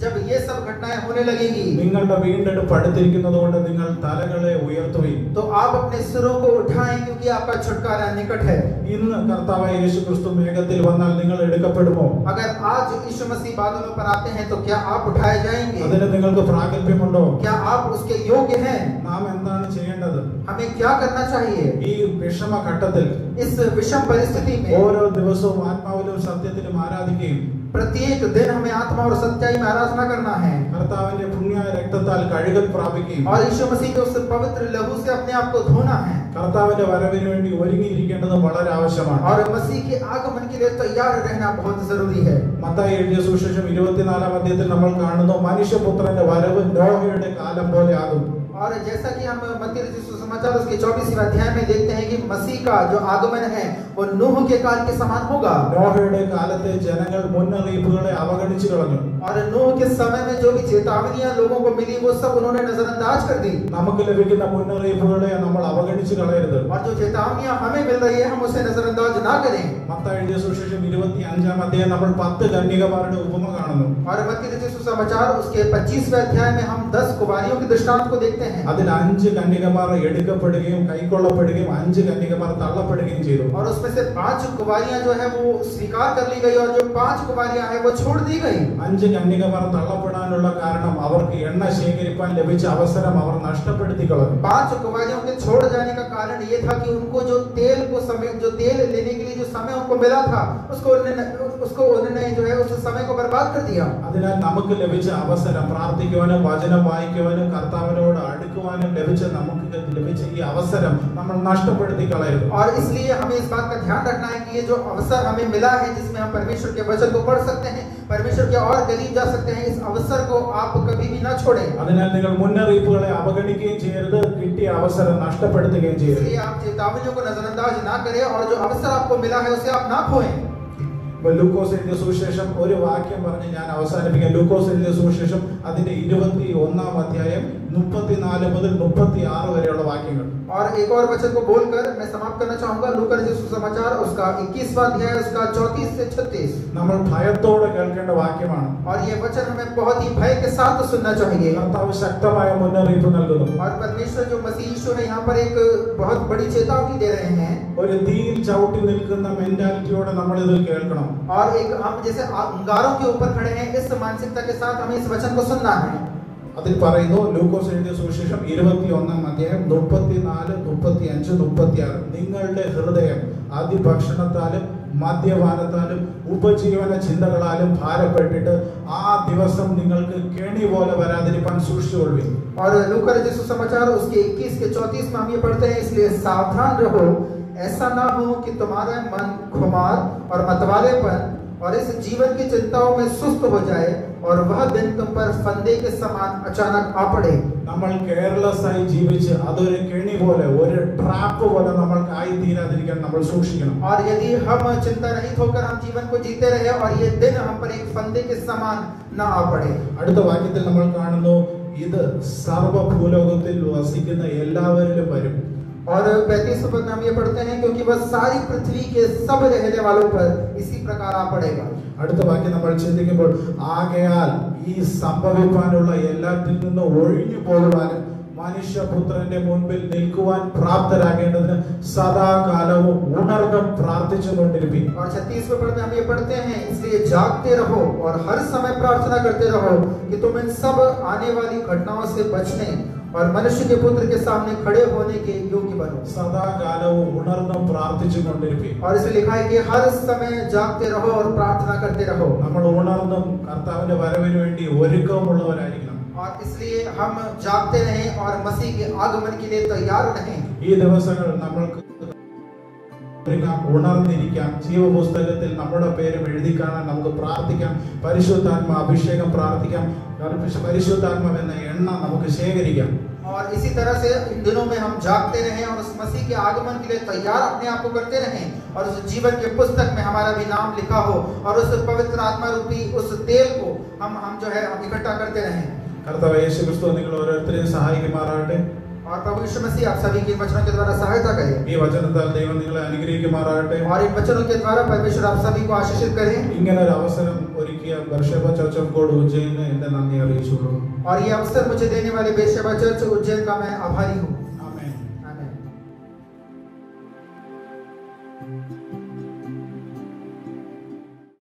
जब ये सब घटनाएं होने लगेंगी നിങ്ങളുടെ വീണ്ടെടുപ്പ് അടുത്തിരിക്കുന്നതുകൊണ്ട് നിങ്ങൾ തലകളെ ഉയർത്തുവിൻ. तो आप अपने सिरों को उठाएं क्योंकि आपका छुटकारा निकट है। ഇന്ന് കർത്താവായ യേശുക്രിസ്തു വേഗത്തിൽ വന്നാൽ നിങ്ങൾ എടുക്കപ്പെടുമോ? अगर आज यीशु मसीह बादलों पर आते हैं तो क्या आप उठाए जाएंगे? അതിന് നിങ്ങൾക്ക് പ്രാഗൽഭ്യമുണ്ടോ? क्या आप उसके योग्य हैं? നാം എന്താണ് ചെയ്യേണ്ടത്? हमें क्या करना चाहिए ഈ വിഷമ ഘട്ടത്തിൽ इस विषम परिस्थिति में? ഓരോ ദിവസവും ആത്മാവിലും സത്യത്തിലും ആരാധിക്കുകയും प्रत्येक दिन हमें आत्मा और सच्चाई में आराधना करना है കർത്താവിന്റെ പുണ്യായ രക്തത്താൽ കഴുകൽ പ്രാപിക്കുകയും और यीशु मसीह के उस पवित्र लहू से अपने आप को धोना है കർത്താവിന്റെ വരവിന് വേണ്ടി ഒരുങ്ങിയിരിക്കേണ്ടത് വളരെ ആവശ്യമാണ്. और मसीह के आगमन के लिए तैयार रहना बहुत जरूरी है। മത്തായി എഴുതിയ സുവിശേഷം 24-ാം അധ്യായത്തിൽ നമ്മൾ കാണുന്നു മനുഷ്യപുത്രന്റെ വരവ് നോഹയുടെ കാലം പോലെ ആകും. और जैसा कि हम मत्ती रचित सुसमाचार उसके 24वें अध्याय में देखते हैं कि मसीह का जो आगमन है वो नूह के काल के समान होगा। നോഹയുടെ കാലത്തെ ജനങ്ങൾ മുന്നറിയിപ്പുകളെ അവഗണിച്ചു കളഞ്ഞു. और नूह के समय में जो भी चेतावनियां लोगों को मिली वो सब उन्होंने नजरअंदाज कर दी। നമുക്ക് ലഭിക്കുന്ന മുന്നറിയിപ്പുകളെ നമ്മൾ അവഗണിച്ചു കളയരുത്. और जो चेतावनियां हमें मिल रही है हम उसे नजरअंदाज ना करें। മത്തായി എഴുതിയ സുവിശേഷം 25-ാം അധ്യായം നമ്മൾ 10 കന്യകമാരുടെ ഉപമ കാണുന്നു. और मत्ती रचित सुसमाचार उसके 25वें अध्याय में हम 10 कुमारियों के दृष्टांत को देखते हैं। हैं। അതിൽ 5 കന്യകമാർ എടുക്കപ്പെടുകയും കൈക്കൊള്ളപ്പെടുകയും 5 കന്യകമാർ തള്ളപ്പെടുകയും ചെയ്തു. और उसमें से 5 कुंवारियां जो है वो स्वीकार कर ली गई और जो 5 कुंवारियां हैं वो छोड़ दी गई. 5 കന്യകമാർ തള്ളപ്പെടാനുള്ള കാരണം അവർക്ക് എണ്ണ ശേഖരിക്കാൻ ലഭിച്ച അവസരം അവർ നഷ്ടപ്പെടുത്തി കളഞ്ഞു. 5 कुंवारियों के छोड़ जाने का कारण ये था कि उनको जो तेल लेने के लिए जो समय उनको मिला था उसको उन्होंने जो है उस समय को बर्बाद कर दिया. അതിനാൽ നമുക്ക് ലഭിച്ച അവസരം പ്രാർത്ഥിക്കുവാനും വചനം വായിക്കുവാനും കർത്താവിനോട് അടുക്കുവാനും നമുക്ക് ലഭിച്ച ഈ അവസരം നമ്മൾ നഷ്ടപ്പെടുത്തി കളയരുത്. और इसलिए हमें इस बात का ध्यान रखना है कि ये जो अवसर हमें मिला है जिसमें हम परमेश्वर के वचन को पढ़ सकते हैं, परमेश्वर के और करीब जा सकते हैं, इस अवसर को आप कभी भी ना छोड़ें. അതിനാൽ നിങ്ങൾ മുന്നറിയിപ്പുകളെ അവഗണിക്കുകയും ചെയ്യരുത്, കിട്ടിയ അവസരം നഷ്ടപ്പെടുത്തുകയും ചെയ്യരുത്. इसलिए आप चेतावनियों को नजरअंदाज ना करें और जो अवसर आपको मिला है उसे आप ना खोएं. ലൂക്കോസ് എഴുതിയ സുവിശേഷം ഒരു വാക്യം പറഞ്ഞ് ഞാൻ അവസാനിപ്പിക്കാം. ലൂക്കോസ് എഴുതിയ സുവിശേഷം അതിന്റെ 21-ാം അധ്യായം 34 മുതൽ 36 വരെയുള്ള വാക്യങ്ങൾ. और एक और वचन को बोलकर मैं समाप्त करना चाहूंगा. लूका रचित सुसमाचार उसका 21वां अध्याय उसका 34 से 36. നമ്മൾ ഭയത്തോടെ കേൾക്കേണ്ട വാക്യമാണ്. और ये वचन हमें बहुत ही भय के साथ सुनना चाहिए. കർത്താവ് ശക്തമായ മുന്നറിയിപ്പ് നൽകുന്നു. और परमेश्वर जो मसीह यीशु है यहाँ पर एक बहुत बड़ी चेतावनी दे रहे हैं. ഒരു തീയിൽ ചവിട്ടി നിൽക്കുന്ന മെന്റാലിറ്റിയോടെ നമ്മൾ ഇതിൽ കേൾക്കണം. और एक हम जैसे अंगारों के ऊपर खड़े हैं इस मानसिकता के साथ हमें इस वचन को सुनना है. അതിൽ പറയുന്നു ലൂക്കോസ് എഴുതിയ സുവിശേഷം 21-ാം അധ്യായം 34, 35, 36. നിങ്ങളുടെ ഹൃദയം അതിഭക്ഷണത്താലും മദ്യപാനത്താലും ഉപജീവന ചിന്തകളാലും ഭാരപ്പെട്ടിട്ട് ആ ദിവസം നിങ്ങൾക്ക് കെണി പോലെ വരാതിരിക്കാൻ സൂക്ഷിച്ചുകൊള്ളുവിൻ. और लूका रचित सुसमाचार उसके 21 के 34 में हम ये पढ़ते हैं, इसलिए सावधान रहो, ऐसा ना हो कि तुम्हारा मन खुमार और मतवालेपन और इस जीवन की चिंताओं में सुस्त हो जाए और वह दिन तुम पर फंदे के समान अचानक आ पड़े. നമ്മൾ കെയർലെസ്സായി ജീവിച്ച് അതൊരു കെണി പോലെ ഒരു ട്രാപ്പ് പോലെ നമ്മൾക്ക് ആയി തീരാതിരിക്കാൻ നമ്മൾ സൂക്ഷിക്കണം. और यदि हम चिंता रहित होकर हम जीवन को जीते रहे और ये दिन हम पर एक फंदे के समान ना आ पड़े. അടുത്ത വാക്യത്തിൽ നമ്മൾ കാണുന്നു ഇത് സർവ്വഭൂലോകത്തിൽ വസിക്കുന്ന എല്ലാവരിലും വരും. और 35 पद में हम ये पढ़ते हैं क्योंकि वह सारी पृथ्वी के सब रहने वालों पर इसी प्रकार आ पड़ेगा. അടുത്ത വാക്യം നമ്മൾ ചിന്തിക്കുമ്പോൾ ആകയാൽ ഈ സംഭവിക്കാനുള്ള എല്ലാത്തിൽ നിന്നും ഒഴിഞ്ഞു പോകുവാനും മനുഷ്യപുത്രന്റെ മുൻപിൽ നിൽക്കുവാൻ പ്രാപ്തരാകേണ്ടതിന് സദാകാലവും ഉണർന്നും പ്രാർത്ഥിച്ചുകൊണ്ടിരിപ്പിൻ. और 36 पद में हम ये पढ़ते हैं, इसलिए जागते रहो और हर समय प्रार्थना करते रहो कि तुम इन सब आने वाली घटनाओं से बचने और मनुष्य के पुत्र के सामने खड़े होने के योग्य बनो. സദാകാലവും ഉണർന്നും പ്രാർത്ഥിച്ചുകൊണ്ടിരിപ്പിൻ. और इसे लिखा है कि हर समय जागते रहो और प्रार्थना करते रहो. നമ്മൾ ഉണർന്നും കർത്താവിന്റെ വരവിന് വേണ്ടി ഒരുക്കമുള്ളവരായിരിക്കണം. और इसलिए हम जागते रहें और मसीह के आगमन के लिए तैयार रहें. ഈ ദിവസങ്ങൾ നമ്മൾക്ക് ഉണർന്നിരിക്കാം. ജീവപുസ്തകത്തിൽ നമ്മുടെ പേരും എഴുതി കാണാൻ നമുക്ക് പ്രാർത്ഥിക്കാം. പരിശുദ്ധാത്മ അഭിഷേകം പ്രാർത്ഥിക്കാം. പരിശുദ്ധാത്മ എന്ന എണ്ണ നമുക്ക് ശേഖരിക്കാം. और इसी तरह से इन दिनों में हम जागते रहें और उस मसीह के आगमन के लिए तैयार अपने आप को करते रहें और उस जीवन के पुस्तक में हमारा भी नाम लिखा हो और उस पवित्र आत्मा रूपी उस तेल को हम जो है हम इकट्ठा करते रहें. കർത്താവ് യേശു ക്രിസ്തു നിങ്ങൾ ഓരോരുത്തരെയും സഹായിക്കുമാറാകട്ടെ. और प्रभु यीशु मसीह आप सभी के वचनों के द्वारा सहायता करें. ഈ വചനത്താൽ ദൈവം നിങ്ങളെ അനുഗ്രഹിക്കുമാറാകട്ടെ. और इन वचनों के द्वारा परमेश्वर आप सभी को आशीषित करें. ഇങ്ങനെ ഒരു അവസരം ഒരുക്കിയ ബർഷേബ ചർച്ച് ഓഫ് ഗോഡ് ഉജ്ജയിന് എന്റെ നന്ദി അറിയിച്ചുകൊള്ളുന്നു. और ये अवसर मुझे देने वाले बेरशेबा चर्च उज्जैन का मैं आभारी हूँ.